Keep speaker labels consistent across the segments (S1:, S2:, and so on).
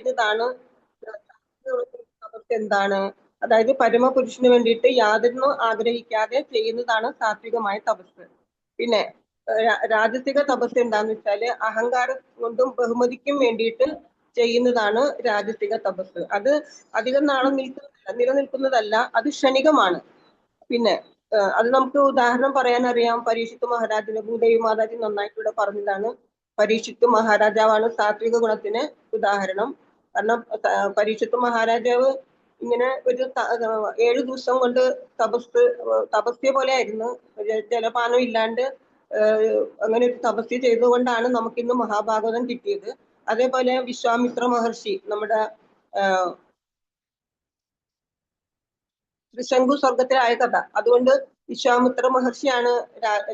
S1: ഇതാണ് തപസ് എന്താണ്? അതായത് പരമപുരുഷന് വേണ്ടിയിട്ട് യാതൊന്നും ആഗ്രഹിക്കാതെ ചെയ്യുന്നതാണ് സാത്വികമായ തപസ്. പിന്നെ രാജസിക തപസ് എന്താന്ന് വെച്ചാല് അഹങ്കാരം കൊണ്ടും ബഹുമതിക്കും വേണ്ടിയിട്ട് ചെയ്യുന്നതാണ് രാജസിക തപസ്. അത് അധികം നാളെ നിലനിൽക്കുന്നതല്ല, അത് ക്ഷണികമാണ്. പിന്നെ അത് നമുക്ക് ഉദാഹരണം പറയാനറിയാം. പരീക്ഷിത്ത് മഹാരാജിന് ഭൂദേവി മാതാജി നന്നായിട്ട് ഇവിടെ പറഞ്ഞതാണ്. പരീക്ഷിത്ത് മഹാരാജാവാണ് സാത്വിക ഗുണത്തിന് ഉദാഹരണം. കാരണം പരീക്ഷിത്ത് മഹാരാജാവ് ഇങ്ങനെ ഒരു 7 ദിവസം കൊണ്ട് തപസ്യ പോലെ ആയിരുന്നു. ജലപാനം ഇല്ലാണ്ട് അങ്ങനെ ഒരു തപസ്യ ചെയ്തുകൊണ്ടാണ് നമുക്കിന്ന് മഹാഭാഗവതം കിട്ടിയത്. അതേപോലെ വിശ്വാമിത്ര മഹർഷി, നമ്മുടെ ത്രിശങ്കു സ്വർഗത്തിലായ കഥ. അതുകൊണ്ട് വിശ്വാമിത്ര മഹർഷിയാണ്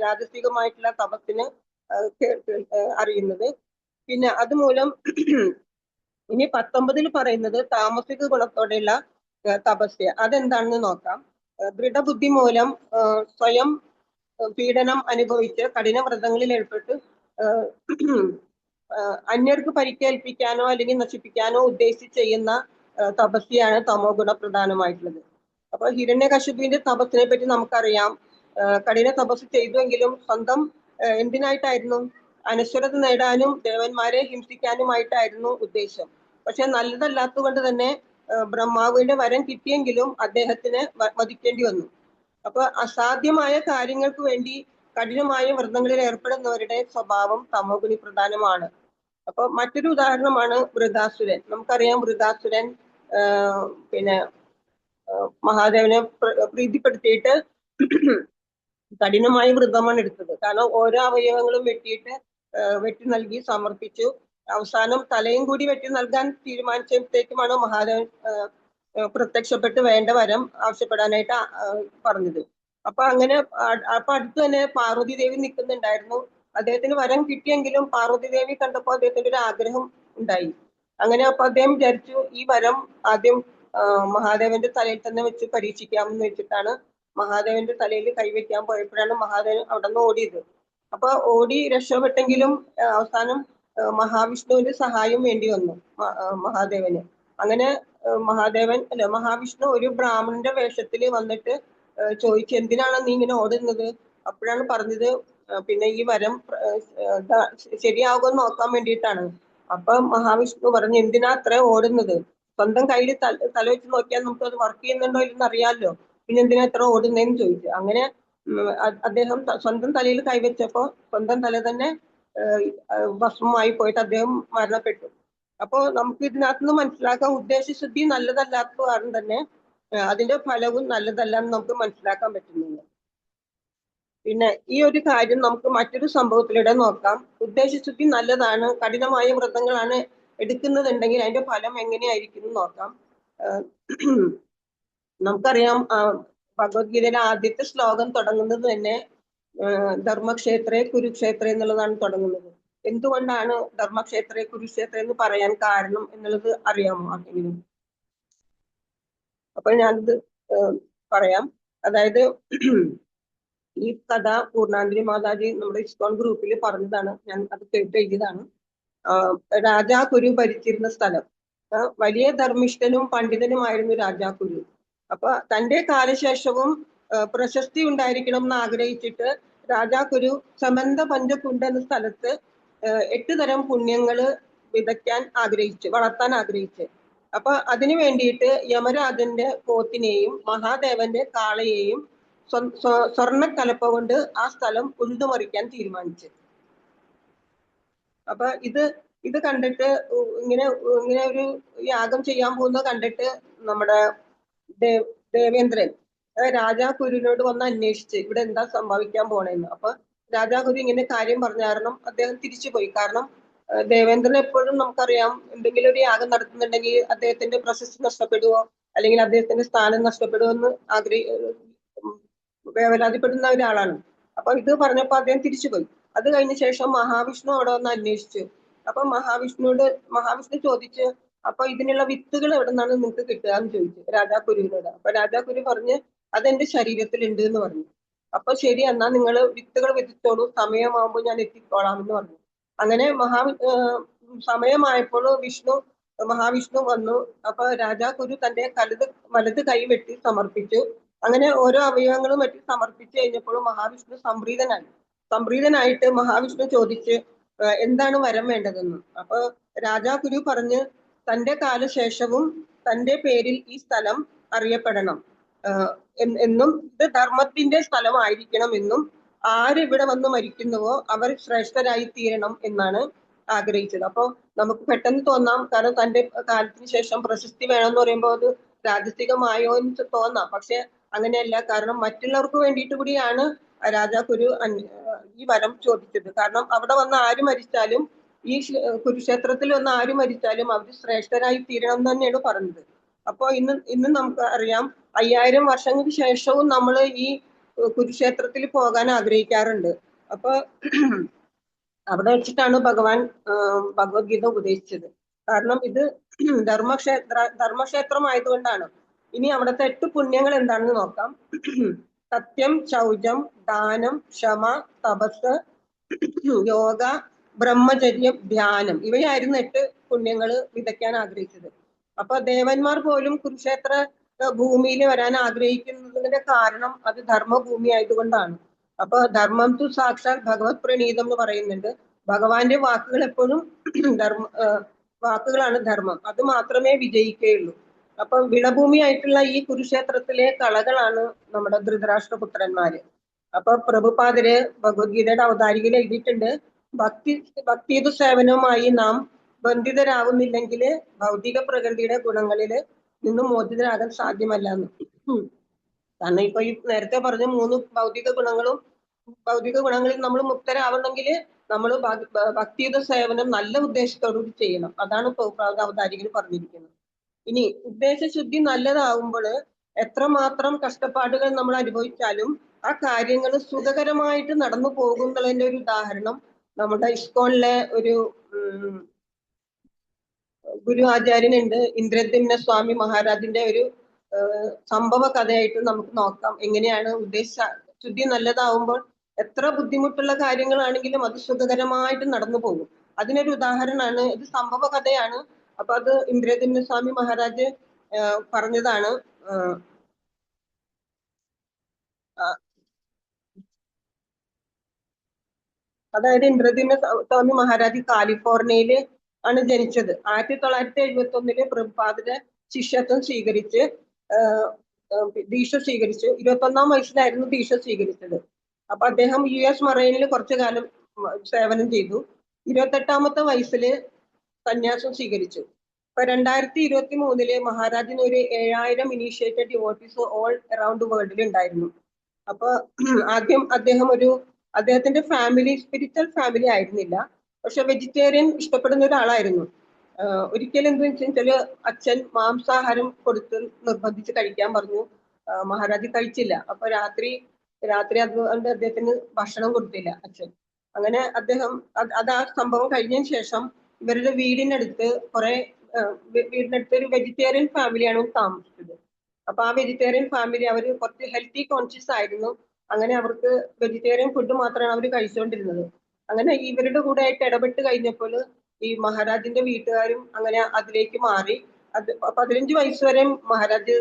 S1: രാജസികമായിട്ടുള്ള തപസ്സിന് അറിയുന്നത്. പിന്നെ അതുമൂലം ഇനി 19 പറയുന്നത് താമസിക ഗുണത്തോടെയുള്ള തപസ്യ. അതെന്താണെന്ന് നോക്കാം. ദൃഢബുദ്ധി മൂലം സ്വയം പീഡനം അനുഭവിച്ച് കഠിന വ്രതങ്ങളിൽ ഏർപ്പെട്ട് അന്യർക്ക് പരിക്കേൽപ്പിക്കാനോ അല്ലെങ്കിൽ നശിപ്പിക്കാനോ ഉദ്ദേശിച്ച് ചെയ്യുന്ന തപസ്യയാണ് തമോ ഗുണ പ്രധാനമായിട്ടുള്ളത്. അപ്പൊ ഹിരണ്യകശിപുവിന്റെ തപസ്സിനെ പറ്റി നമുക്കറിയാം. കഠിന തപസ് ചെയ്തുവെങ്കിലും സ്വന്തം എന്തിനായിട്ടായിരുന്നു? അനശ്വരത നേടാനും ദേവന്മാരെ ഹിംസിക്കാനുമായിട്ടായിരുന്നു ഉദ്ദേശം. പക്ഷെ നല്ലതല്ലാത്തത് കൊണ്ട് തന്നെ ബ്രഹ്മാവിന്റെ വരം കിട്ടിയെങ്കിലും അദ്ദേഹത്തിന് വധിക്കേണ്ടി വന്നു. അപ്പൊ അസാധ്യമായ കാര്യങ്ങൾക്ക് വേണ്ടി കഠിനമായ വ്രതങ്ങളിൽ ഏർപ്പെടുന്നവരുടെ സ്വഭാവം തമോ ഗുണ പ്രധാനമാണ്. അപ്പൊ മറ്റൊരു ഉദാഹരണമാണ് വൃതാസുരൻ. നമുക്കറിയാം വൃതാസുരൻ പിന്നെ മഹാദേവനെ പ്രീതിപ്പെടുത്തിയിട്ട് കഠിനമായ വ്രതമാണ് എടുത്തത്. കാരണം ഓരോ അവയവങ്ങളും വെട്ടി നൽകി സമർപ്പിച്ചു. അവസാനം തലയും കൂടി വെട്ടി നൽകാൻ തീരുമാനിച്ചപ്പോഴത്തേക്കുമാണ് മഹാദേവൻ പ്രത്യക്ഷപ്പെട്ട് വേണ്ട വരം ആവശ്യപ്പെടാനായിട്ട് പറഞ്ഞത്. അപ്പൊ അടുത്ത് തന്നെ പാർവതി ദേവി നിൽക്കുന്നുണ്ടായിരുന്നു. അദ്ദേഹത്തിന് വരം കിട്ടിയെങ്കിലും പാർവതി ദേവി കണ്ടപ്പോൾ അദ്ദേഹത്തിന്റെ ഒരു ആഗ്രഹം ഉണ്ടായി. അങ്ങനെ അപ്പൊ അദ്ദേഹം വിചാരിച്ചു ഈ വരം ആദ്യം മഹാദേവന്റെ തലയിൽ തന്നെ വെച്ച് പരീക്ഷിക്കാമെന്ന് വെച്ചിട്ടാണ് മഹാദേവന്റെ തലയിൽ കൈവയ്ക്കാൻ പോയപ്പോഴാണ് മഹാദേവൻ അവിടെ നിന്ന് ഓടിയത്. അപ്പൊ ഓടി രക്ഷപ്പെട്ടെങ്കിലും അവസാനം മഹാവിഷ്ണുവിന്റെ സഹായം വേണ്ടി വന്നു മഹാദേവന്. അങ്ങനെ മഹാവിഷ്ണു ഒരു ബ്രാഹ്മണന്റെ വേഷത്തിൽ വന്നിട്ട് ചോദിച്ചു, എന്തിനാണ് നീ ഇങ്ങനെ ഓടുന്നത്? അപ്പോഴാണ് പറഞ്ഞത്, പിന്നെ ഈ വരം ശരിയാകുമെന്ന് നോക്കാൻ വേണ്ടിയിട്ടാണ്. അപ്പൊ മഹാവിഷ്ണു പറഞ്ഞു, എന്തിനാ അത്ര ഓടുന്നത്? സ്വന്തം കയ്യിൽ തല വെച്ച് നോക്കിയാൽ നമുക്ക് അത് വർക്ക് ചെയ്യുന്നുണ്ടോ ഇല്ലെന്ന് അറിയാമല്ലോ, പിന്നെ എന്തിനാ എത്ര ഓടുന്നതെന്ന് ചോദിച്ചു. അങ്ങനെ അദ്ദേഹം സ്വന്തം തലയിൽ കൈവച്ചപ്പോ സ്വന്തം തല തന്നെ ഭസ്മമായി പോയിട്ട് അദ്ദേഹം മരണപ്പെട്ടു. അപ്പോ നമുക്ക് ഇതിനകത്ത് നിന്ന് മനസ്സിലാക്കാൻ ഉദ്ദേശശുദ്ധി നല്ലതല്ലാത്ത കാരണം തന്നെ അതിന്റെ ഫലവും നല്ലതല്ല എന്ന് നമുക്ക് മനസ്സിലാക്കാൻ പറ്റുന്നുണ്ട്. പിന്നെ ഈ ഒരു കാര്യം നമുക്ക് മറ്റൊരു സംഭവത്തിലൂടെ നോക്കാം. ഉദ്ദേശശുദ്ധി നല്ലതാണ്, കഠിനമായ വ്രതങ്ങളാണ് എടുക്കുന്നതുണ്ടെങ്കിൽ അതിന്റെ ഫലം എങ്ങനെയായിരിക്കും എന്ന് നോക്കാം. നമുക്കറിയാം ഭഗവത്ഗീതയിലെ ആദ്യത്തെ ശ്ലോകം തുടങ്ങുന്നത് തന്നെ ധർമ്മക്ഷേത്രേ കുരുക്ഷേത്ര എന്നുള്ളതാണ് തുടങ്ങുന്നത്. എന്തുകൊണ്ടാണ് ധർമ്മക്ഷേത്രേ കുരുക്ഷേത്ര എന്ന് പറയാൻ കാരണം എന്നുള്ളത് അറിയാമോ ആർക്കെങ്കിലും? അപ്പൊ ഞാനിത് പറയാം. അതായത് ഈ കഥ പൂർണ്ണാഞ്ജലി മാതാജി നമ്മുടെ ഇസ്കോൺ ഗ്രൂപ്പിൽ പറഞ്ഞതാണ്. ഞാൻ അത് കേട്ട് എഴുതിയതാണ്. രാജാ കുരു ഭരിച്ചിരുന്ന സ്ഥലം, വലിയ ധർമ്മിഷ്ഠനും പണ്ഡിതനുമായിരുന്നു രാജാ കുരു. അപ്പൊ തന്റെ കാലശേഷവും പ്രശസ്തി ഉണ്ടായിരിക്കണം എന്ന് ആഗ്രഹിച്ചിട്ട് രാജാ കുരു സമന്ത പഞ്ചകുണ്ട് എന്ന സ്ഥലത്ത് 8 തരം പുണ്യങ്ങള് വളർത്താൻ ആഗ്രഹിച്ചു. അപ്പൊ അതിനു വേണ്ടിയിട്ട് യമരാജന്റെ പോത്തിനെയും മഹാദേവന്റെ കാളയെയും സ്വർണ്ണക്കലപ്പ കൊണ്ട് ആ സ്ഥലം ഉഴുതുമറിക്കാൻ തീരുമാനിച്ചു. അപ്പൊ ഇത് കണ്ടിട്ട് ഇങ്ങനെ ഒരു യാഗം ചെയ്യാൻ പോകുന്നത് കണ്ടിട്ട് നമ്മുടെ ദേവേന്ദ്രൻ രാജാ കുരുവിനോട് വന്ന് അന്വേഷിച്ച് ഇവിടെ എന്താ സംഭവിക്കാൻ പോണേന്ന്. അപ്പൊ രാജാ കുരു ഇങ്ങനെ കാര്യം പറഞ്ഞ കാരണം അദ്ദേഹം തിരിച്ചുപോയി. കാരണം ദേവേന്ദ്രൻ എപ്പോഴും നമുക്കറിയാം, എന്തെങ്കിലും ഒരു യാഗം നടത്തുന്നുണ്ടെങ്കിൽ അദ്ദേഹത്തിന്റെ പ്രശസ്തി നഷ്ടപ്പെടുവോ അല്ലെങ്കിൽ അദ്ദേഹത്തിന്റെ സ്ഥാനം നഷ്ടപ്പെടുവോ എന്ന് വേവലാതിപ്പെടുന്ന ഒരാളാണ്. അപ്പൊ ഇത് പറഞ്ഞപ്പോ അദ്ദേഹം തിരിച്ചുപോയി. അത് കഴിഞ്ഞ ശേഷം മഹാവിഷ്ണു അവിടെ വന്ന് അന്വേഷിച്ചു. അപ്പൊ മഹാവിഷ്ണു ചോദിച്ചു, അപ്പൊ ഇതിനുള്ള വിത്തുകൾ എവിടെ നിന്നാണ് നിങ്ങൾക്ക് കിട്ടുക എന്ന് ചോദിച്ചു രാജാ കുരുവിനോട്. അപ്പൊ രാജാ കുരു പറഞ്ഞ് അതെന്റെ ശരീരത്തിൽ ഉണ്ട് എന്ന് പറഞ്ഞു. അപ്പൊ ശരി, എന്നാ നിങ്ങൾ വിത്തുകൾ വിത്തിച്ചോളൂ, സമയമാകുമ്പോൾ ഞാൻ എത്തിക്കോളാം എന്ന് പറഞ്ഞു. അങ്ങനെ സമയമായപ്പോൾ വിഷ്ണു മഹാവിഷ്ണു വന്നു. അപ്പൊ രാജാകുരു തന്റെ വലത് കൈ വെട്ടി സമർപ്പിച്ചു. അങ്ങനെ ഓരോ അവയവങ്ങളും വെട്ടി സമർപ്പിച്ചു കഴിഞ്ഞപ്പോഴും മഹാവിഷ്ണു സംപ്രീതനായിട്ട് മഹാവിഷ്ണു ചോദിച്ച് എന്താണ് വരം വേണ്ടതെന്ന്. അപ്പൊ രാജാകുരു പറഞ്ഞ് തന്റെ കാലശേഷവും തന്റെ പേരിൽ ഈ സ്ഥലം അറിയപ്പെടണം എന്നും ഇത് ധർമ്മത്തിന്റെ സ്ഥലമായിരിക്കണം എന്നും ആരിവിടെ വന്ന് മരിക്കുന്നുവോ അവർ ശ്രേഷ്ഠരായി തീരണം എന്നാണ് ആഗ്രഹിച്ചത്. അപ്പോൾ നമുക്ക് പെട്ടെന്ന് തോന്നാം, കാരണം തന്റെ കാലത്തിന് ശേഷം പ്രശസ്തി വേണമെന്ന് പറയുമ്പോൾ അത് രാജസികമായോ എന്ന് തോന്നാം. പക്ഷെ അങ്ങനെയല്ല. കാരണം മറ്റുള്ളവർക്ക് വേണ്ടിയിട്ട് കൂടിയാണ് രാജാക്കുരു ഈ വരം ചോദിച്ചത്. കാരണം അവിടെ വന്ന് ആര് മരിച്ചാലും, ഈ കുരുക്ഷേത്രത്തിൽ വന്ന് ആര് മരിച്ചാലും അവർ ശ്രേഷ്ഠരായി തീരണം എന്ന് തന്നെയാണ് പറഞ്ഞത്. അപ്പൊ ഇന്ന് നമുക്ക് അറിയാം, 5000 വർഷങ്ങൾക്ക് ശേഷവും നമ്മൾ ഈ കുരുക്ഷേത്രത്തിൽ പോകാൻ ആഗ്രഹിക്കാറുണ്ട്. അപ്പൊ അവിടെ വെച്ചിട്ടാണ് ഭഗവാൻ ഭഗവത്ഗീത ഉപദേശിച്ചത്. കാരണം ഇത് ധർമ്മക്ഷേത്രം ആയതുകൊണ്ടാണ്. ഇനി അവിടുത്തെ 8 പുണ്യങ്ങൾ എന്താണെന്ന് നോക്കാം. സത്യം, ശൗചം, ദാനം, ക്ഷമ, തപസ്, യോഗ, ബ്രഹ്മചര്യം, ധ്യാനം, ഇവയായിരുന്നു 8 പുണ്യങ്ങൾ വിതയ്ക്കാൻ ആഗ്രഹിച്ചത്. അപ്പൊ ദേവന്മാർ പോലും കുരുക്ഷേത്ര ഭൂമിയിൽ വരാൻ ആഗ്രഹിക്കുന്നതിന്റെ കാരണം അത് ധർമ്മഭൂമി ആയതുകൊണ്ടാണ്. അപ്പൊ ധർമ്മം തു സാക്ഷാൽ ഭഗവത് പ്രണീതം എന്ന് പറയുന്നുണ്ട്. ഭഗവാന്റെ വാക്കുകൾ എപ്പോഴും വാക്കുകളാണ് ധർമ്മം. അത് മാത്രമേ വിജയിക്കുകയുള്ളൂ. അപ്പൊ വിളഭൂമി ആയിട്ടുള്ള ഈ കുരുക്ഷേത്രത്തിലെ കളകളാണ് നമ്മുടെ ധൃതരാഷ്ട്രപുത്രന്മാര്. അപ്പൊ പ്രഭുപാദര് ഭഗവത്ഗീതയുടെ അവതാരികയിൽ എഴുതിയിട്ടുണ്ട്, ഭക്തിയുത സേവനവുമായി നാം ബന്ധിതരാവുന്നില്ലെങ്കിൽ ഭൗതിക പ്രകൃതിയുടെ ഗുണങ്ങളിൽ നിന്നും മോചിതരാകാൻ സാധ്യമല്ല എന്ന്. കാരണം ഇപ്പൊ ഈ നേരത്തെ പറഞ്ഞ 3 ഭൗതിക ഗുണങ്ങളിൽ നമ്മൾ മുക്തരാവണമെങ്കിൽ നമ്മൾ ഭക്തിയുത സേവനം നല്ല ഉദ്ദേശത്തോടുകൂടി ചെയ്യണം. അതാണ് അവതാരികൾ പറഞ്ഞിരിക്കുന്നത്. ഇനി ഉദ്ദേശശുദ്ധി നല്ലതാവുമ്പോൾ എത്രമാത്രം കഷ്ടപ്പാടുകൾ നമ്മൾ അനുഭവിച്ചാലും ആ കാര്യങ്ങൾ സുഖകരമായിട്ട് നടന്നു പോകുന്നതിന്റെ ഒരു ഉദാഹരണം നമ്മുടെ ഇസ്കോണിലെ ഒരു ഗുരു ആചാര്യനുണ്ട്, ഇന്ദ്രദ്യുമ്ന സ്വാമി മഹാരാജിന്റെ ഒരു സംഭവ കഥയായിട്ട് നമുക്ക് നോക്കാം. എങ്ങനെയാണ് ശുദ്ധി നല്ലതാവുമ്പോൾ എത്ര ബുദ്ധിമുട്ടുള്ള കാര്യങ്ങളാണെങ്കിലും അത് സുഖകരമായിട്ട് നടന്നു പോകും. അതിനൊരു ഉദാഹരണമാണ്, ഇത് സംഭവ കഥയാണ്. അപ്പൊ അത് ഇന്ദ്രദ്യുമ്ന സ്വാമി മഹാരാജ് പറഞ്ഞതാണ്. അതായത് ഇന്ദ്രദ്യുമ്ന സ്വാമി മഹാരാജ് കാലിഫോർണിയയില് ആണ് ജനിച്ചത്. 1971 പ്രഭുപാദരുടെ ശിഷ്യത്വം സ്വീകരിച്ച് ദീക്ഷ സ്വീകരിച്ചു. 21-ാം വയസ്സിലായിരുന്നു ദീക്ഷ സ്വീകരിച്ചത്. അപ്പൊ അദ്ദേഹം US മറൈനിൽ കുറച്ചു കാലം സേവനം ചെയ്തു. 28-ാമത്തെ വയസ്സിൽ സന്യാസം സ്വീകരിച്ചു. ഇപ്പൊ 2023 മഹാരാജിന് ഒരു 7000 ഇനീഷ്യേറ്റഡ് ഡിവോട്ടീസ് ഓൾ അറൌണ്ട് വേൾഡിൽ ഉണ്ടായിരുന്നു. അപ്പൊ ആദ്യം അദ്ദേഹത്തിന്റെ ഫാമിലി സ്പിരിച്വൽ ഫാമിലി ആയിരുന്നില്ല, പക്ഷെ വെജിറ്റേറിയൻ ഇഷ്ടപ്പെടുന്ന ഒരാളായിരുന്നു. ഒരിക്കലും എന്താ വെച്ചാല് അച്ഛൻ മാംസാഹാരം കൊടുത്ത് നിർബന്ധിച്ച് കഴിക്കാൻ പറഞ്ഞു. മഹാരാജ് കഴിച്ചില്ല. അപ്പൊ രാത്രി അതുകൊണ്ട് അദ്ദേഹത്തിന് ഭക്ഷണം കൊടുത്തില്ല അച്ഛൻ. അങ്ങനെ അദ്ദേഹം അത് ആ സംഭവം കഴിഞ്ഞതിന് ശേഷം ഇവരുടെ വീടിനടുത്ത് ഒരു വെജിറ്റേറിയൻ ഫാമിലിയാണ് താമസിച്ചത്. അപ്പൊ ആ വെജിറ്റേറിയൻ ഫാമിലി അവർ കുറച്ച് ഹെൽത്തി കോൺഷ്യസ് ആയിരുന്നു. അങ്ങനെ അവർക്ക് വെജിറ്റേറിയൻ ഫുഡ് മാത്രമാണ് അവർ കഴിച്ചുകൊണ്ടിരുന്നത്. അങ്ങനെ ഇവരുടെ കൂടെ ആയിട്ട് ഇടപെട്ട് കഴിഞ്ഞപ്പോൾ ഈ മഹാരാജിന്റെ വീട്ടുകാരും അങ്ങനെ അതിലേക്ക് മാറി. 15 വയസ്സ് വരെ മഹാരാജ്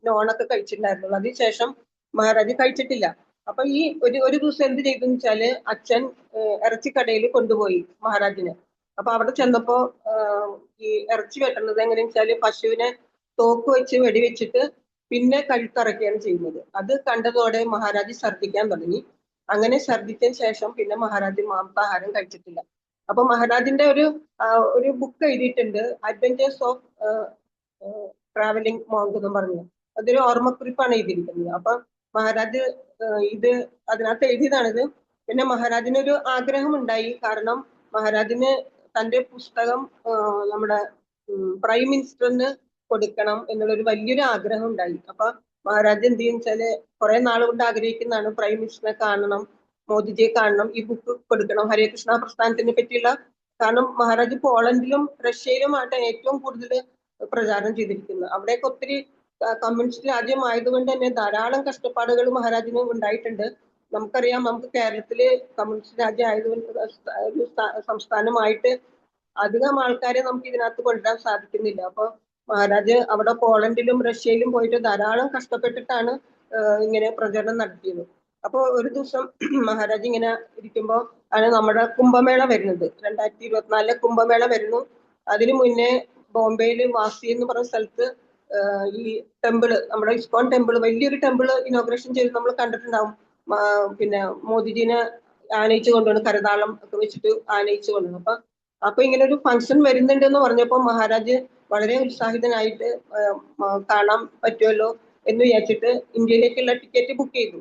S1: നോണൊക്കെ കഴിച്ചിട്ടുണ്ടായിരുന്നുള്ളൂ. അതിനുശേഷം മഹാരാജ് കഴിച്ചിട്ടില്ല. അപ്പൊ ഈ ഒരു ദിവസം എന്ത് ചെയ്തെന്ന് വെച്ചാല് അച്ഛൻ ഇറച്ചിക്കടയിൽ കൊണ്ടുപോയി മഹാരാജിനെ. അപ്പൊ അവിടെ ചെന്നപ്പോ ഈ ഇറച്ചി വെട്ടുന്നത് എങ്ങനെയാന്ന് വെച്ചാല് പശുവിനെ തോക്ക് വെച്ച് വെടിവെച്ചിട്ട് പിന്നെ കഴുത്തറക്കുകയാണ് ചെയ്യുന്നത്. അത് കണ്ടതോടെ മഹാരാജ് ഛർദ്ദിക്കാൻ തുടങ്ങി. അങ്ങനെ ഛർദ്ദിച്ചതിന് ശേഷം പിന്നെ മഹാരാജ് മാംസാഹാരം കഴിച്ചിട്ടില്ല. അപ്പൊ മഹാരാജിന്റെ ഒരു ബുക്ക് എഴുതിയിട്ടുണ്ട്, അഡ്വഞ്ചേഴ്സ് ഓഫ് ട്രാവലിംഗ് മോങ്ക് എന്ന് പറഞ്ഞു. അതൊരു ഓർമ്മക്കുറിപ്പാണ് എഴുതിയിരിക്കുന്നത്. അപ്പൊ മഹാരാജ് അതിനകത്ത് എഴുതിയതാണിത്. പിന്നെ മഹാരാജിനൊരു ആഗ്രഹം ഉണ്ടായി. കാരണം മഹാരാജിന് തന്റെ പുസ്തകം നമ്മുടെ പ്രൈം മിനിസ്റ്ററിന് കൊടുക്കണം എന്നുള്ളൊരു വലിയൊരു ആഗ്രഹം ഉണ്ടായി. അപ്പൊ മഹാരാജ് എന്ത് ചെയ്യുന്ന വെച്ചാല് കുറെ നാളുകൊണ്ട് ആഗ്രഹിക്കുന്നതാണ്, പ്രൈം മിനിസ്റ്ററിനെ കാണണം, മോദിജിയെ കാണണം, ഈ ബുക്ക് കൊടുക്കണം, ഹരേ കൃഷ്ണ പ്രസ്ഥാനത്തിനെ പറ്റിയുള്ള. കാരണം മഹാരാജ് പോളണ്ടിലും റഷ്യയിലുമായിട്ട് ഏറ്റവും കൂടുതൽ പ്രചാരണം ചെയ്തിരിക്കുന്നത്. അവിടെയൊക്കെ ഒത്തിരി കമ്മ്യൂണിസ്റ്റ് രാജ്യം ആയതുകൊണ്ട് തന്നെ ധാരാളം കഷ്ടപ്പാടുകൾ മഹാരാജിന് ഉണ്ടായിട്ടുണ്ട്. നമുക്കറിയാം, നമുക്ക് കേരളത്തില് കമ്മ്യൂണിസ്റ്റ് രാജ്യം ആയതുകൊണ്ട് ഒരു സംസ്ഥാനമായിട്ട് അധികം ആൾക്കാരെ നമുക്ക് ഇതിനകത്ത് കൊണ്ടുവരാൻ സാധിക്കുന്നില്ല. അപ്പൊ മഹാരാജ് അവിടെ പോളണ്ടിലും റഷ്യയിലും പോയിട്ട് ധാരാളം കഷ്ടപ്പെട്ടിട്ടാണ് ഇങ്ങനെ പ്രചരണം നടത്തിയത്. അപ്പൊ ഒരു ദിവസം മഹാരാജ് ഇങ്ങനെ ഇരിക്കുമ്പോ ആണ് നമ്മുടെ കുംഭമേള വരുന്നത്. 2024 കുംഭമേള വരുന്നു. അതിനു മുന്നേ ബോംബെയിൽ വാസി എന്ന് പറഞ്ഞ സ്ഥലത്ത് ഈ ടെമ്പിള്, നമ്മുടെ ഇസ്കോൺ ടെമ്പിൾ, വലിയൊരു ടെമ്പിള് ഇനോഗ്രേഷൻ ചെയ്ത് നമ്മൾ കണ്ടിട്ടുണ്ടാവും. പിന്നെ മോദിജിനെ ആനയിച്ചു കൊണ്ടുവന്ന് കരതാളം ഒക്കെ വെച്ചിട്ട് ആനയിച്ചു കൊണ്ടുവന്നു. അപ്പൊ ഇങ്ങനെ ഒരു ഫംഗ്ഷൻ വരുന്നുണ്ട് എന്ന് പറഞ്ഞപ്പോൾ മഹാരാജ് വളരെ ഉത്സാഹിതനായിട്ട് കാണാൻ പറ്റുമല്ലോ എന്ന് വിചാരിച്ചിട്ട് ഇന്ത്യയിലേക്കുള്ള ടിക്കറ്റ് ബുക്ക് ചെയ്തു.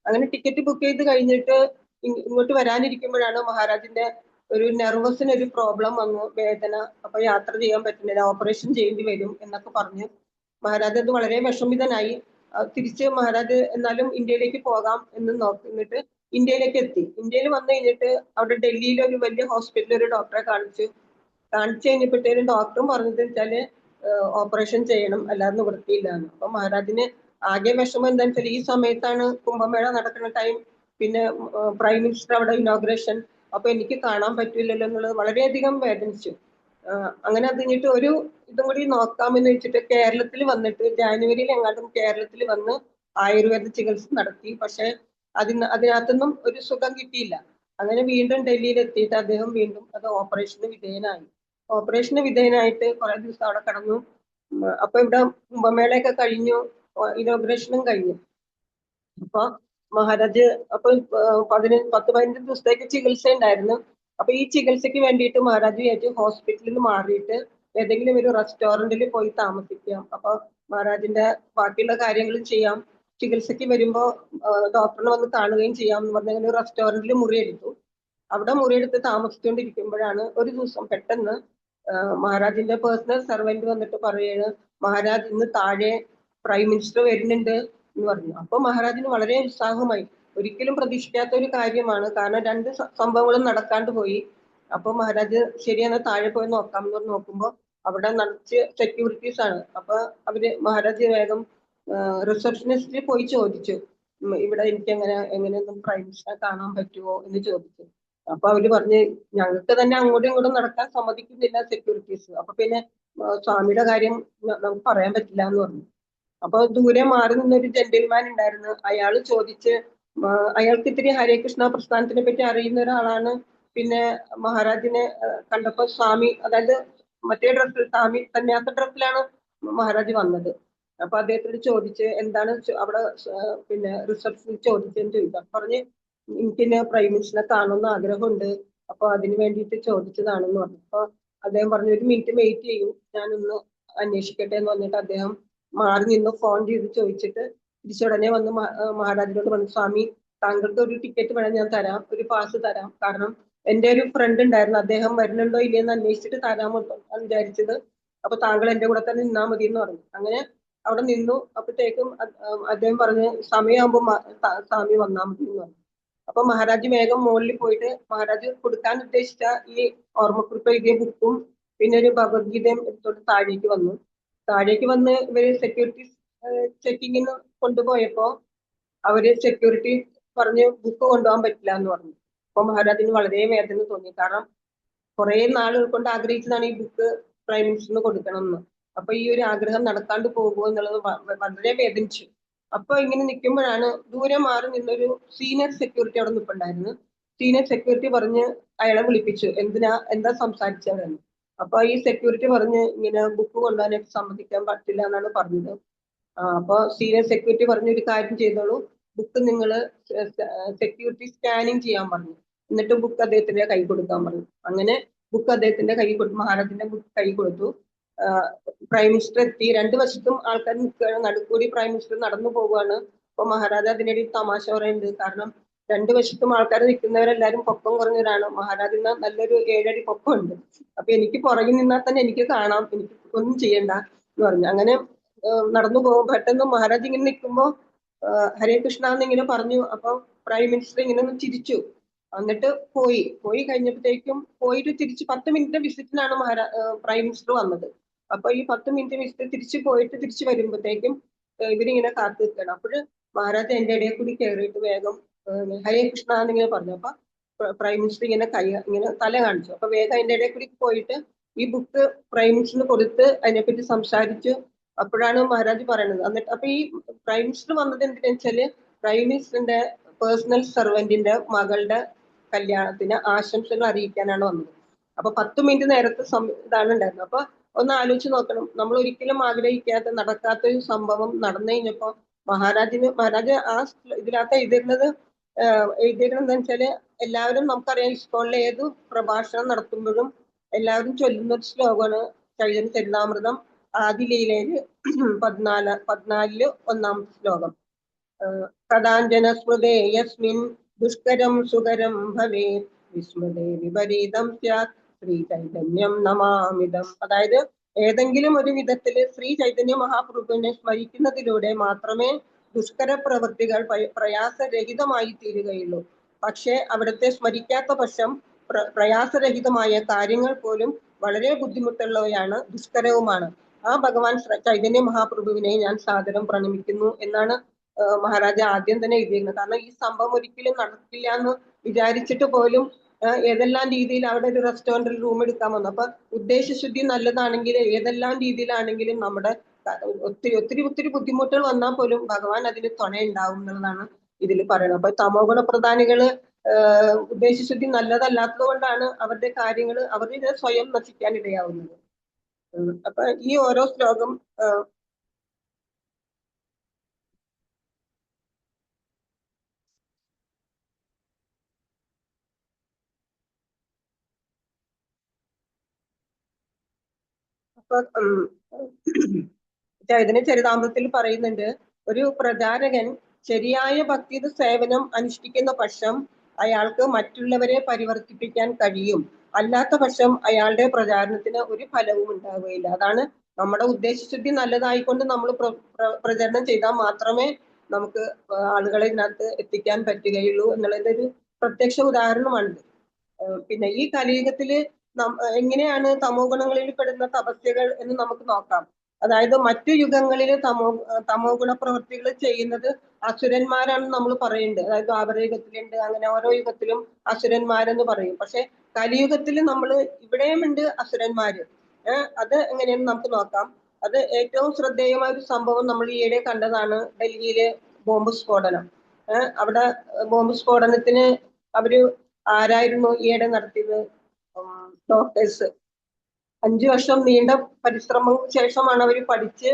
S1: അങ്ങനെ ടിക്കറ്റ് ബുക്ക് ചെയ്ത് കഴിഞ്ഞിട്ട് ഇങ്ങോട്ട് വരാനിരിക്കുമ്പോഴാണ് മഹാരാജിന്റെ ഒരു നെർവസിന് ഒരു പ്രോബ്ലം വന്നു, വേദന. അപ്പൊ യാത്ര ചെയ്യാൻ പറ്റുന്നില്ല, ഓപ്പറേഷൻ ചെയ്യേണ്ടി വരും എന്നൊക്കെ പറഞ്ഞ് മഹാരാജ് അത് വളരെ വിഷമിതനായി. തിരിച്ച് മഹാരാജ് എന്നാലും ഇന്ത്യയിലേക്ക് പോകാം എന്ന് നോക്കിയിട്ട് ഇന്ത്യയിലേക്ക് എത്തി. ഇന്ത്യയിൽ വന്നു കഴിഞ്ഞിട്ട് അവിടെ ഡൽഹിയിലെ ഒരു വലിയ ഹോസ്പിറ്റലിൽ ഒരു ഡോക്ടറെ കാണിച്ചു കഴിഞ്ഞപ്പോഴത്തേനും ഡോക്ടറും പറഞ്ഞത് വെച്ചാല് ഓപ്പറേഷൻ ചെയ്യണം, അല്ലാതെ നിവൃത്തിയില്ല എന്ന്. അപ്പൊ മഹാരാജിന് ആകെ വിഷമം എന്താണെന്ന് വെച്ചാൽ ഈ സമയത്താണ് കുംഭമേള നടക്കുന്ന ടൈം, പിന്നെ പ്രൈം മിനിസ്റ്റർ അവിടെ ഇനോഗ്രേഷൻ, അപ്പൊ എനിക്ക് കാണാൻ പറ്റില്ലല്ലോ എന്നുള്ളത് വളരെയധികം വേദനിച്ചു. അങ്ങനെ അത് കഴിഞ്ഞിട്ട് ഒരു ഇതും കൂടി നോക്കാമെന്ന് വെച്ചിട്ട് കേരളത്തിൽ വന്നിട്ട് ജാനുവരിയിൽ എങ്ങാണ്ടും കേരളത്തിൽ വന്ന് ആയുർവേദ ചികിത്സ നടത്തി. പക്ഷെ അതിനകത്തൊന്നും ഒരു സുഖം കിട്ടിയില്ല. അങ്ങനെ വീണ്ടും ഡൽഹിയിൽ എത്തിയിട്ട് അദ്ദേഹം വീണ്ടും അത് ഓപ്പറേഷന് വിധേയനായി. ഓപ്പറേഷന് വിധേയനായിട്ട് കുറെ ദിവസം അവിടെ കടന്നു. അപ്പൊ ഇവിടെ കുംഭമേളയൊക്കെ കഴിഞ്ഞു, ഇനോഗ്രേഷനും കഴിഞ്ഞു. അപ്പൊ മഹാരാജ് അപ്പൊ 10-15 ദിവസത്തേക്ക് ചികിത്സ ഉണ്ടായിരുന്നു. അപ്പൊ ഈ ചികിത്സയ്ക്ക് വേണ്ടിയിട്ട് മഹാരാജ് വിചാരിച്ചു ഹോസ്പിറ്റലിൽ നിന്ന് മാറിയിട്ട് ഏതെങ്കിലും ഒരു റെസ്റ്റോറന്റിൽ പോയി താമസിക്കാം. അപ്പൊ മഹാരാജിന്റെ ബാക്കിയുള്ള കാര്യങ്ങളും ചെയ്യാം, ചികിത്സയ്ക്ക് വരുമ്പോ ഡോക്ടറിനെ വന്ന് കാണുകയും ചെയ്യാം എന്ന് പറഞ്ഞ ഒരു റെസ്റ്റോറന്റിൽ മുറിയെടുത്തു. അവിടെ മുറിയെടുത്ത് താമസിച്ചുകൊണ്ടിരിക്കുമ്പോഴാണ് ഒരു ദിവസം പെട്ടെന്ന് മഹാരാജിന്റെ പേഴ്സണൽ സെർവന്റ് വന്നിട്ട് പറയുകയാണ്, മഹാരാജ് ഇന്ന് താഴെ പ്രൈം മിനിസ്റ്റർ വരുന്നുണ്ട് എന്ന് പറഞ്ഞു. അപ്പൊ മഹാരാജിന് വളരെ ഉത്സാഹമായി. ഒരിക്കലും പ്രതീക്ഷിക്കാത്ത ഒരു കാര്യമാണ്, കാരണം 2 സംഭവങ്ങളും നടക്കാണ്ട് പോയി. അപ്പൊ മഹാരാജ് ശരിയാണ് താഴെ പോയി നോക്കാം എന്ന് പറഞ്ഞ് നോക്കുമ്പോ അവിടെ നിറച്ച് സെക്യൂരിറ്റീസ് ആണ്. അപ്പൊ മഹാരാജ് വേഗം റിസപ്ഷനിസ്റ്റിൽ പോയി ചോദിച്ചു, ഇവിടെ എനിക്ക് എങ്ങനെയൊന്നും പ്രൈം മിനിസ്റ്ററെ കാണാൻ പറ്റുമോ എന്ന് ചോദിച്ചു. അപ്പൊ അവര് പറഞ്ഞ് ഞങ്ങൾക്ക് തന്നെ അങ്ങോട്ടും ഇങ്ങോട്ടും നടക്കാൻ സമ്മതിക്കുന്നില്ല സെക്യൂരിറ്റീസ്. അപ്പൊ പിന്നെ സ്വാമിയുടെ കാര്യം നമുക്ക് പറയാൻ പറ്റില്ല എന്ന് പറഞ്ഞു. അപ്പൊ ദൂരെ മാറി നിന്നൊരു ജെന്റിൽമാൻ ഉണ്ടായിരുന്നു. അയാള് ചോദിച്ച്, അയാൾക്ക് ഇത്തിരി ഹരേ കൃഷ്ണ പ്രസ്ഥാനത്തിനെ പറ്റി അറിയുന്ന ഒരാളാണ്. പിന്നെ മഹാരാജിനെ കണ്ടപ്പോ സ്വാമി, അതായത് മറ്റേ ഡ്രസ്സിൽ, സ്വാമി സന്യാസ ഡ്രസ്സിലാണ് മഹാരാജ് വന്നത്. അപ്പൊ അദ്ദേഹത്തോട് ചോദിച്ച് എന്താണ് അവിടെ പിന്നെ റിസപ്ഷനിൽ ചോദിച്ചെന്ന് ചോദിക്കാം. പറഞ്ഞ് എനിക്കിന്നെ പ്രൈം മിനിസ്റ്ററിനെ കാണുന്ന ആഗ്രഹമുണ്ട്, അപ്പൊ അതിന് വേണ്ടിയിട്ട് ചോദിച്ചതാണെന്ന് പറഞ്ഞു. അപ്പൊ അദ്ദേഹം പറഞ്ഞു 1 മിനിറ്റ് വെയിറ്റ് ചെയ്യൂ, ഞാനൊന്ന് അന്വേഷിക്കട്ടെ എന്ന് പറഞ്ഞിട്ട് അദ്ദേഹം മാറി നിന്ന് ഫോൺ ചെയ്ത് ചോദിച്ചിട്ട് തിരിച്ചുടനെ വന്ന് മഹാരാജിനോട് പറഞ്ഞു, സ്വാമി താങ്കൾക്ക് ഒരു ടിക്കറ്റ് വേണം, ഞാൻ തരാം, ഒരു പാസ് തരാം. കാരണം എന്റെ ഒരു ഫ്രണ്ട് ഉണ്ടായിരുന്നു, അദ്ദേഹം വരുന്നുണ്ടോ ഇല്ലയെന്ന് അന്വേഷിച്ചിട്ട് തരാമോ വിചാരിച്ചത്. അപ്പൊ താങ്കൾ എന്റെ കൂടെ തന്നെ നിന്നാ മതി എന്ന് പറഞ്ഞു. അങ്ങനെ അവിടെ നിന്നു. അപ്പോഴത്തേക്കും അദ്ദേഹം പറഞ്ഞ് സമയമാകുമ്പോ സ്വാമി വന്നാൽ മതി എന്ന് പറഞ്ഞു. അപ്പൊ മഹാരാജ് വേഗം മുകളിൽ പോയിട്ട് മഹാരാജ് കൊടുക്കാൻ ഉദ്ദേശിച്ച ഈ ഓർമ്മക്കുറിപ്പ് എഴുതിയ ബുക്കും പിന്നെ ഒരു ഭഗവത്ഗീതയും എടുത്തോട്ട് താഴേക്ക് വന്നു. താഴേക്ക് വന്ന് ഇവര് സെക്യൂരിറ്റി ചെക്കിങ്ങിന് കൊണ്ടുപോയപ്പോ അവര് സെക്യൂരിറ്റി പറഞ്ഞ് ബുക്ക് കൊണ്ടുപോകാൻ പറ്റില്ല എന്ന് പറഞ്ഞു. അപ്പൊ മഹാരാജിന് വളരെ വേദന തോന്നി. കാരണം കുറെ നാളുകൾ കൊണ്ട് ആഗ്രഹിച്ചതാണ് ഈ ബുക്ക് പ്രൈം മിനിസ്റ്ററിന് കൊടുക്കണം എന്ന്. അപ്പൊ ഈ ഒരു ആഗ്രഹം നടക്കാണ്ട് പോകുമോ എന്നുള്ളത് വളരെ വേദനിച്ചു. അപ്പൊ ഇങ്ങനെ നിൽക്കുമ്പോഴാണ് ദൂരെ മാറി നിന്നൊരു സീനിയർ സെക്യൂരിറ്റി അവിടെ നിൽപ്പുണ്ടായിരുന്നു. സീനിയർ സെക്യൂരിറ്റി പറഞ്ഞ് അയാളെ വിളിപ്പിച്ചു, എന്താ സംസാരിച്ചതെന്ന്. അപ്പൊ ഈ സെക്യൂരിറ്റി പറഞ്ഞ് ഇങ്ങനെ ബുക്ക് കൊണ്ടുപോകാനായിട്ട് സമ്മതിക്കാൻ പറ്റില്ല എന്നാണ് പറഞ്ഞത്. അപ്പൊ സീനിയർ സെക്യൂരിറ്റി പറഞ്ഞു, ഒരു കാര്യം ചെയ്തോളൂ, ബുക്ക് നിങ്ങൾ സെക്യൂരിറ്റി സ്കാനിങ് ചെയ്യാൻ പറഞ്ഞു, എന്നിട്ട് ബുക്ക് അദ്ദേഹത്തിന്റെ കൈ കൊടുക്കാൻ പറഞ്ഞു. അങ്ങനെ ബുക്ക് അദ്ദേഹത്തിന്റെ കൈ കൊടുത്തു, മഹാരാജിന്റെ ബുക്ക് കൈ കൊടുത്തു. പ്രൈം മിനിസ്റ്റർ എത്തി. 2 വശത്തും ആൾക്കാർ നിൽക്കുകയാണ്, നടുക്കൂടി പ്രൈം മിനിസ്റ്റർ നടന്നു പോവുകയാണ്. അപ്പൊ മഹാരാജ് അതിനിടയിൽ തമാശ പറയുന്നുണ്ട്. കാരണം 2 വശത്തും ആൾക്കാർ നിൽക്കുന്നവരെല്ലാരും പൊക്കം കുറഞ്ഞവരാണ്. മഹാരാജിന് നല്ലൊരു 7 അടി പൊക്കമുണ്ട്. അപ്പൊ എനിക്ക് പുറകിൽ നിന്നാൽ തന്നെ എനിക്ക് കാണാം, എനിക്ക് ഒന്നും ചെയ്യണ്ട എന്ന് പറഞ്ഞു. അങ്ങനെ നടന്നു പോകും. പെട്ടെന്ന് മഹാരാജ് ഇങ്ങനെ നിൽക്കുമ്പോ ഹരേ കൃഷ്ണ എന്ന് ഇങ്ങനെ പറഞ്ഞു. അപ്പൊ പ്രൈം മിനിസ്റ്റർ ഇങ്ങനെ ഒന്ന് ചിരിച്ചു, എന്നിട്ട് പോയി കഴിഞ്ഞപ്പോഴത്തേക്കും പോയിട്ട് തിരിച്ച് 10 മിനിറ്റ് വിസിറ്റിനാണ് പ്രൈം മിനിസ്റ്റർ വന്നത്. അപ്പൊ ഈ 10 മിനിറ്റ് വിസിറ്റ് തിരിച്ചു പോയിട്ട് തിരിച്ചു വരുമ്പോഴത്തേക്കും ഇവരിങ്ങനെ കാത്തു നിൽക്കണം. അപ്പോഴ് മഹാരാജ് എന്റെ ഇടയിൽ കൂടി കയറിയിട്ട് വേഗം ഹരേ കൃഷ്ണ എന്നിങ്ങനെ പറഞ്ഞു. അപ്പൊ പ്രൈം മിനിസ്റ്റർ ഇങ്ങനെ തല കാണിച്ചു. അപ്പൊ വേഗം അതിന്റെ ഇടയിൽ കൂടി പോയിട്ട് ഈ ബുക്ക് പ്രൈം മിനിസ്റ്ററിന് കൊടുത്ത് അതിനെപ്പറ്റി സംസാരിച്ചു. അപ്പോഴാണ് മഹാരാജ് പറയുന്നത്. എന്നിട്ട് അപ്പൊ ഈ പ്രൈം മിനിസ്റ്റർ വന്നത് എന്തിനാ വെച്ചാല് പ്രൈം മിനിസ്റ്ററിന്റെ പേഴ്സണൽ സെർവന്റിന്റെ മകളുടെ കല്യാണത്തിന് ആശംസകൾ അറിയിക്കാനാണ് വന്നത്. അപ്പൊ 10 മിനിറ്റ് നേരത്തെ ഇതാണ് ഉണ്ടായിരുന്നത്. അപ്പൊ ഒന്ന് ആലോചിച്ച് നോക്കണം, നമ്മൾ ഒരിക്കലും ആഗ്രഹിക്കാത്ത നടക്കാത്ത ഒരു സംഭവം നടന്നു കഴിഞ്ഞപ്പോ മഹാരാജ് ആ ഇതിനകത്ത് എഴുതിയിരുന്നത് വെച്ചാല് എല്ലാവരും നമുക്കറിയാം, ഇസ്കോണിലെ ഏത് പ്രഭാഷണം നടത്തുമ്പോഴും എല്ലാവരും ചൊല്ലുന്ന ഒരു ശ്ലോകമാണ് ചൈതന്യ ചരിതാമൃതം ആദിലീലയില് 14 ഒന്നാമത്തെ ശ്ലോകം. കഥാഞ്ജന സ്മൃതേ യസ്മിൻ ദുഷ്കരം സുകരം ഭവേത് വിസ്മൃതേ വിപരീതം സ്യാത് ശ്രീ ചൈതന്യം നമാമിതം. അതായത് ഏതെങ്കിലും ഒരു വിധത്തില് ശ്രീ ചൈതന്യ മഹാപ്രഭുവിനെ സ്മരിക്കുന്നതിലൂടെ മാത്രമേ ദുഷ്കര പ്രവൃത്തികൾ പ്രയാസരഹിതമായി തീരുകയുള്ളൂ. പക്ഷെ അവിടുത്തെ സ്മരിക്കാത്ത പക്ഷം പ്രയാസരഹിതമായ കാര്യങ്ങൾ പോലും വളരെ ബുദ്ധിമുട്ടുള്ളവയാണ്, ദുഷ്കരവുമാണ്. ആ ഭഗവാൻ ചൈതന്യ മഹാപ്രഭുവിനെ ഞാൻ സാദരം പ്രണമിക്കുന്നു എന്നാണ് മഹാരാജ ആദ്യം തന്നെ എഴുതിയിരുന്നത്. കാരണം ഈ സംഭവം ഒരിക്കലും നടക്കില്ല എന്ന് വിചാരിച്ചിട്ട് പോലും ഏതെല്ലാം രീതിയിൽ അവിടെ ഒരു റെസ്റ്റോറന്റിൽ റൂം എടുക്കാൻ വന്നു. അപ്പൊ ഉദ്ദേശശുദ്ധി നല്ലതാണെങ്കിൽ ഏതെല്ലാം രീതിയിലാണെങ്കിലും നമ്മുടെ ഒത്തിരി ഒത്തിരി ഒത്തിരി ബുദ്ധിമുട്ടുകൾ വന്നാൽ പോലും ഭഗവാൻ അതിന് തുണയുണ്ടാവും എന്നുള്ളതാണ് ഇതിൽ പറയുന്നത്. അപ്പൊ തമോ ഗുണ പ്രധാനികള് ഉദ്ദേശശുദ്ധി നല്ലതല്ലാത്തത് കൊണ്ടാണ് അവരുടെ കാര്യങ്ങൾ അവരുടെ സ്വയം നശിക്കാൻ ഇടയാവുന്നത്. അപ്പൊ ഈ ഓരോ ശ്ലോകം അപ്പൊ ചൈതന്യ ചരിതാമൃതത്തിൽ പറയുന്നുണ്ട്, ഒരു പ്രചാരകൻ ശരിയായ ഭക്തി സേവനം അനുഷ്ഠിക്കുന്ന പക്ഷം അയാൾക്ക് മറ്റുള്ളവരെ പരിവർത്തിപ്പിക്കാൻ കഴിയും. അല്ലാത്ത പക്ഷം അയാളുടെ പ്രചാരണത്തിന് ഒരു ഫലവും ഉണ്ടാവുകയില്ല. അതാണ് നമ്മുടെ ഉദ്ദേശശുദ്ധി നല്ലതായിക്കൊണ്ട് നമ്മൾ പ്രചരണം ചെയ്താൽ മാത്രമേ നമുക്ക് ആളുകളെ ഇതിനകത്ത് എത്തിക്കാൻ പറ്റുകയുള്ളൂ എന്നുള്ളതിന്റെ ഒരു പ്രത്യക്ഷ ഉദാഹരണമാണ്. പിന്നെ ഈ കലിയുഗത്തില് എങ്ങനെയാണ് തമോ ഗുണങ്ങളിൽ പെടുന്ന തപസ്യകൾ എന്ന് നമുക്ക് നോക്കാം. അതായത് മറ്റു യുഗങ്ങളിൽ തമോ ഗുണ പ്രവൃത്തികൾ ചെയ്യുന്നത് അസുരന്മാരാണെന്ന് നമ്മൾ പറയുന്നുണ്ട്. അതായത് ദ്വാപരയുഗത്തിലുണ്ട്, അങ്ങനെ ഓരോ യുഗത്തിലും അസുരന്മാരെന്ന് പറയും. പക്ഷെ കലിയുഗത്തിൽ നമ്മൾ ഇവിടെയും ഉണ്ട് അസുരന്മാര്. അത് എങ്ങനെയെന്ന് നമുക്ക് നോക്കാം. അത് ഏറ്റവും ശ്രദ്ധേയമായ ഒരു സംഭവം നമ്മൾ ഈയിടെ കണ്ടതാണ് ഡൽഹിയിലെ ബോംബ് സ്ഫോടനം. അവിടെ ബോംബ് സ്ഫോടനത്തിന് അവര് ആരായിരുന്നു ഈയിടെ നടത്തിയത്? ഡോക്ടേഴ്സ്. 5 വർഷം നീണ്ട പരിശ്രമങ്ങൾക്ക് ശേഷമാണ് അവർ പഠിച്ച്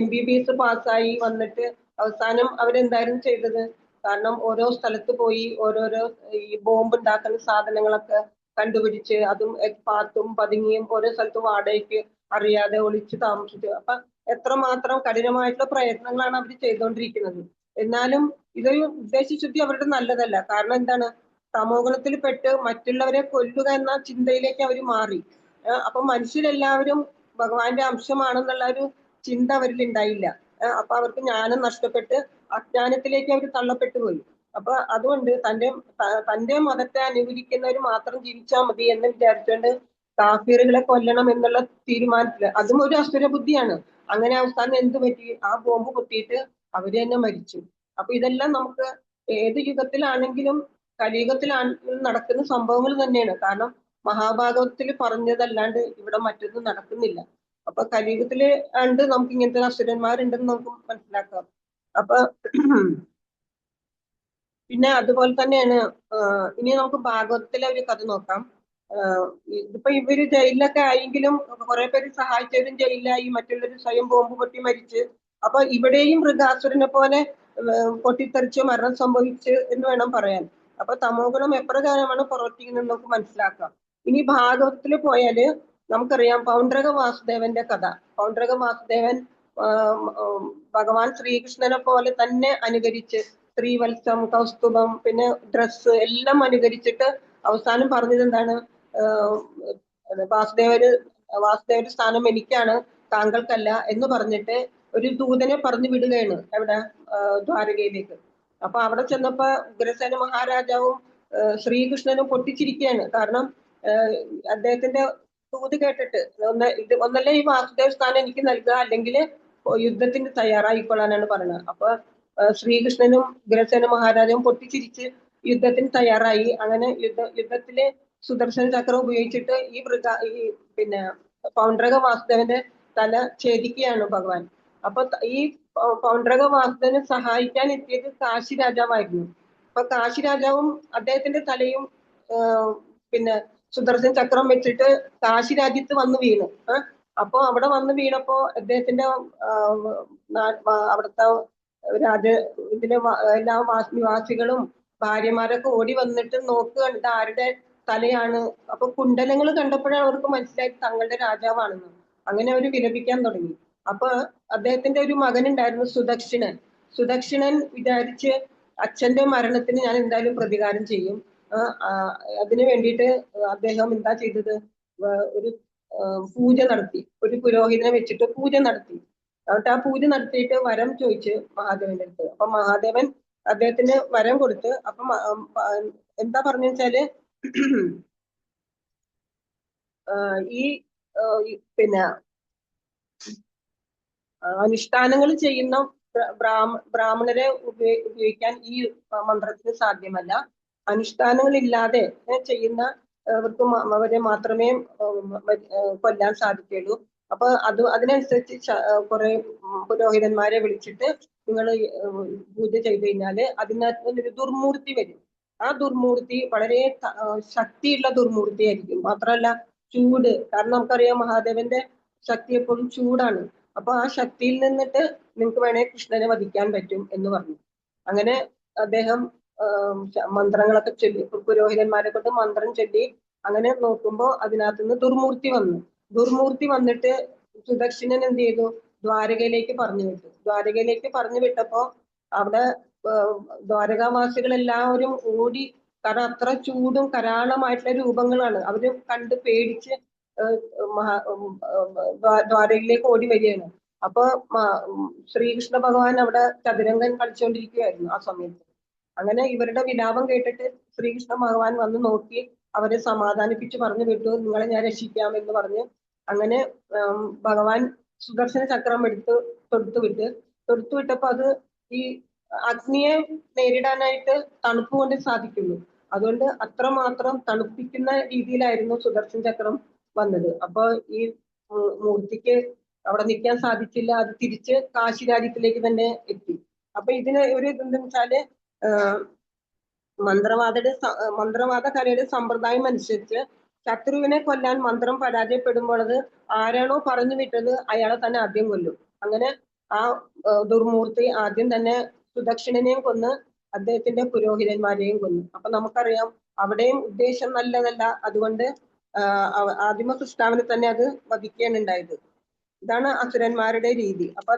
S1: MBBS പാസ്സായി വന്നിട്ട് അവസാനം അവരെന്തായിരുന്നു ചെയ്തത്? കാരണം ഓരോ സ്ഥലത്ത് പോയി ഓരോരോ ഈ ബോംബ് ഉണ്ടാക്കുന്ന സാധനങ്ങളൊക്കെ കണ്ടുപിടിച്ച് അതും പാത്തും പതുങ്ങിയും ഓരോ സ്ഥലത്ത് വാടകയ്ക്ക് അറിയാതെ ഒളിച്ച് താമസിച്ചു. അപ്പൊ എത്രമാത്രം കഠിനമായിട്ടുള്ള പ്രയത്നങ്ങളാണ് അവർ ചെയ്തുകൊണ്ടിരിക്കുന്നത്. എന്നാലും ഇതൊരു ഉദ്ദേശശുദ്ധി അവരുടെ നല്ലതല്ല. കാരണം എന്താണ്? തമോ ഗുണത്തിൽ പെട്ട് മറ്റുള്ളവരെ കൊല്ലുക എന്ന ചിന്തയിലേക്ക് അവർ മാറി. അപ്പൊ മനുഷ്യരെല്ലാവരും ഭഗവാന്റെ അംശമാണെന്നുള്ള ഒരു ചിന്ത അവരിൽ ഉണ്ടായില്ല. അപ്പൊ അവർക്ക് ജ്ഞാനം നഷ്ടപ്പെട്ട് അജ്ഞാനത്തിലേക്ക് അവർ തള്ളപ്പെട്ടു പോയി. അപ്പൊ അതുകൊണ്ട് തന്റെ മതത്തെ അനുകൂലിക്കുന്നവർ മാത്രം ജീവിച്ചാൽ മതി എന്ന് വിചാരിച്ചുകൊണ്ട് കാഫിറുകളെ കൊല്ലണം എന്നുള്ള തീരുമാനത്തില്, അതും ഒരു അസുര ബുദ്ധിയാണ്. അങ്ങനെ അവസാനം എന്ത് പറ്റി? ആ ബോംബ് പൊട്ടിയിട്ട് അവര് തന്നെ മരിച്ചു. അപ്പൊ ഇതെല്ലാം നമുക്ക് ഏത് യുഗത്തിലാണെങ്കിലും കലിയുഗത്തിലാണെങ്കിലും നടക്കുന്ന സംഭവങ്ങൾ തന്നെയാണ്. കാരണം മഹാഭാഗവത്തിൽ പറഞ്ഞതല്ലാണ്ട് ഇവിടെ മറ്റൊന്നും നടക്കുന്നില്ല. അപ്പൊ കലിയുഗത്തില് ഉണ്ട് നമുക്ക് ഇങ്ങനത്തെ അസുരന്മാരുണ്ടെന്ന് നമുക്ക് മനസ്സിലാക്കാം. അപ്പൊ പിന്നെ അതുപോലെ തന്നെയാണ് ഇനി നമുക്ക് ഭാഗവതത്തിലെ ഒരു കഥ നോക്കാം. ഇതിപ്പോ ഇവര് ജയിലിലൊക്കെ ആയെങ്കിലും കുറെ പേര് സഹായിച്ചവരും ജയിലിലായി, മറ്റുള്ളവർ സ്വയം ബോംബ് പൊട്ടി മരിച്ച്. അപ്പൊ ഇവിടെയും മൃഗാസുരനെ പോലെ പൊട്ടിത്തെറിച്ച് മരണം സംഭവിച്ച് എന്ന് വേണം പറയാൻ. അപ്പൊ തമോ ഗുണം എപ്രകാരമാണ് പ്രവർത്തിക്കുന്നത് നമുക്ക് മനസ്സിലാക്കാം. ഇനി ഭാഗവതത്തിൽ പോയാല് നമുക്കറിയാം പൗണ്ഡ്രക വാസുദേവന്റെ കഥ. പൗണ്ഡ്രക വാസുദേവൻ ഭഗവാൻ ശ്രീകൃഷ്ണനെ പോലെ തന്നെ അനുകരിച്ച് ശ്രീവത്സം, കൗസ്തുഭം, പിന്നെ ഡ്രസ്സ് എല്ലാം അനുകരിച്ചിട്ട് അവസാനം പറഞ്ഞത് എന്താണ്? വാസുദേവന്റെ സ്ഥാനം എനിക്കാണ്, താങ്കൾക്കല്ല എന്ന് പറഞ്ഞിട്ട് ഒരു ദൂതനെ പറഞ്ഞു വിടുകയാണ് എവിടെ? ദ്വാരകയിലേക്ക്. അപ്പൊ അവിടെ ചെന്നപ്പോ ഉഗ്രസേന മഹാരാജാവും ശ്രീകൃഷ്ണനും പൊട്ടിച്ചിരിക്കുകയാണ്. കാരണം അദ്ദേഹത്തിന്റെ ദൂത് കേട്ടിട്ട് ഒന്നല്ലേ ഈ വാസുദേവ സ്ഥാനം എനിക്ക് നൽകുക, അല്ലെങ്കിൽ യുദ്ധത്തിന് തയ്യാറായിക്കൊള്ളാനാണ് പറയുന്നത്. അപ്പൊ ശ്രീകൃഷ്ണനും ഉഗ്രസേന മഹാരാജാവും പൊട്ടിച്ചിരിച്ച് യുദ്ധത്തിന് തയ്യാറായി. അങ്ങനെ യുദ്ധത്തില് സുദർശന ചക്രം ഉപയോഗിച്ചിട്ട് ഈ പിന്നെ പൗണ്ഡ്രക വാസുദേവന്റെ തല ഛേദിക്കുകയാണ് ഭഗവാൻ. അപ്പൊ ഈ പൗണ്ഡ്രക വാസുദേവനെ സഹായിക്കാൻ എത്തിയത് കാശി രാജാവായിരുന്നു. അപ്പൊ കാശി രാജാവും അദ്ദേഹത്തിന്റെ തലയും പിന്നെ സുദർശന ചക്രം വെച്ചിട്ട് കാശി രാജ്യത്ത് വന്ന് വീണു. അപ്പൊ അവിടെ വന്ന് വീണപ്പോ അദ്ദേഹത്തിന്റെ അവിടുത്തെ എല്ലാ നിവാസികളും ഭാര്യമാരൊക്കെ ഓടി വന്നിട്ട് നോക്കുകയാണ് ആരുടെ തലയാണ്. അപ്പൊ കുണ്ടലങ്ങൾ കണ്ടപ്പോഴാണ് അവർക്ക് മനസ്സിലായി തങ്ങളുടെ രാജാവാണെന്ന്. അങ്ങനെ അവർ വിലപിക്കാൻ തുടങ്ങി. അപ്പൊ അദ്ദേഹത്തിന്റെ ഒരു മകൻ ഉണ്ടായിരുന്നു സുദക്ഷിണൻ. സുദക്ഷിണൻ വിചാരിച്ച് അച്ഛന്റെ മരണത്തിന് ഞാൻ എന്തായാലും പ്രതികാരം ചെയ്യും. അതിനു വേണ്ടിയിട്ട് അദ്ദേഹം എന്താ ചെയ്തത്, ഒരു പൂജ നടത്തി. ഒരു പുരോഹിതനെ വെച്ചിട്ട് പൂജ നടത്തി. എന്നിട്ട് ആ പൂജ നടത്തിയിട്ട് വരം ചോദിച്ച് മഹാദേവന്റെ അടുത്ത്. അപ്പൊ മഹാദേവൻ അദ്ദേഹത്തിന് വരം കൊടുത്ത്. അപ്പൊ എന്താ പറഞ്ഞു വെച്ചാല് ഈ പിന്നെ അനുഷ്ഠാനങ്ങൾ ചെയ്യുന്ന ബ്രാഹ്മണരെ ഉപയോഗിക്കാൻ ഈ മന്ത്രത്തിന് സാധ്യമല്ല. അനുഷ്ഠാനങ്ങൾ ഇല്ലാതെ ചെയ്യുന്ന അവരെ മാത്രമേ കൊല്ലാൻ സാധിക്കുള്ളൂ. അപ്പൊ അതിനനുസരിച്ച് കുറെ പുരോഹിതന്മാരെ വിളിച്ചിട്ട് നിങ്ങൾ പൂജ ചെയ്തു കഴിഞ്ഞാല് അതിനകത്ത് ഒരു ദുർമൂർത്തി വരും. ആ ദുർമൂർത്തി വളരെ ശക്തിയുള്ള ദുർമൂർത്തി ആയിരിക്കും. മാത്രമല്ല ചൂട്, കാരണം നമുക്കറിയാം മഹാദേവന്റെ ശക്തി എപ്പോഴും ചൂടാണ്. അപ്പൊ ആ ശക്തിയിൽ നിന്നിട്ട് നിങ്ങൾക്ക് വേണേൽ കൃഷ്ണനെ വധിക്കാൻ പറ്റും എന്ന് പറഞ്ഞു. അങ്ങനെ അദ്ദേഹം മന്ത്രങ്ങളൊക്കെ ചൊല്ലി, പുരോഹിതന്മാരെ കൊണ്ട് മന്ത്രം ചൊല്ലി. അങ്ങനെ നോക്കുമ്പോ അതിനകത്തുനിന്ന് ദുർമൂർത്തി വന്നു. ദുർമൂർത്തി വന്നിട്ട് സുദക്ഷിണൻ എന്ത് ചെയ്തു, ദ്വാരകയിലേക്ക് പറഞ്ഞു വിട്ടു. ദ്വാരകയിലേക്ക് പറഞ്ഞു വിട്ടപ്പോ അവിടെ ദ്വാരകാവാസികൾ എല്ലാവരും ഓടി. കാരണം അത്ര ചൂടും കരാളമായിട്ടുള്ള രൂപങ്ങളാണ്. അവര് കണ്ട് പേടിച്ച് ദ്വാരകയിലേക്ക് ഓടി വരികയാണ്. അപ്പൊ ശ്രീകൃഷ്ണ ഭഗവാൻ അവിടെ ചതുരംഗൻ കളിച്ചുകൊണ്ടിരിക്കുകയായിരുന്നു ആ സമയത്ത്. അങ്ങനെ ഇവരുടെ വിലാപം കേട്ടിട്ട് ശ്രീകൃഷ്ണ ഭഗവാൻ വന്ന് നോക്കി അവരെ സമാധാനിപ്പിച്ച് പറഞ്ഞു വിട്ടു, നിങ്ങളെ ഞാൻ രക്ഷിക്കാമെന്ന് പറഞ്ഞ്. അങ്ങനെ ഭഗവാൻ സുദർശന ചക്രം തൊടുത്തു വിട്ടപ്പോ അത് ഈ അഗ്നിയെ നേരിടാനായിട്ട് തണുപ്പ് കൊണ്ട് സാധിക്കുള്ളൂ. അതുകൊണ്ട് അത്രമാത്രം തണുപ്പിക്കുന്ന രീതിയിലായിരുന്നു സുദർശന ചക്രം വന്നത്. അപ്പൊ ഈ മൂർത്തിക്ക് അവിടെ നിൽക്കാൻ സാധിച്ചില്ല. അത് തിരിച്ച് കാശി രാജ്യത്തിലേക്ക് തന്നെ എത്തി. അപ്പൊ ഇതിന് ഒരു ഇതെന്താ വെച്ചാല് മന്ത്രവാദ കലയുടെ സമ്പ്രദായം അനുസരിച്ച് ശത്രുവിനെ കൊല്ലാൻ മന്ത്രം പരാജയപ്പെടുമ്പോൾ അത് ആരാണോ പറഞ്ഞു വിട്ടത് അയാളെ തന്നെ ആദ്യം കൊല്ലും. അങ്ങനെ ആ ദുർമൂർത്തി ആദ്യം തന്നെ സുദക്ഷിണനെയും കൊന്ന് അദ്ദേഹത്തിന്റെ പുരോഹിതന്മാരെയും കൊന്നു. അപ്പൊ നമുക്കറിയാം അവിടെയും ഉദ്ദേശം നല്ലതല്ല. അതുകൊണ്ട് ആദിമ സൃഷ്ടാവിനെ തന്നെ അത് വധിക്കുകയാണ് ഉണ്ടായത്. ഇതാണ് അസുരന്മാരുടെ രീതി. അപ്പൊ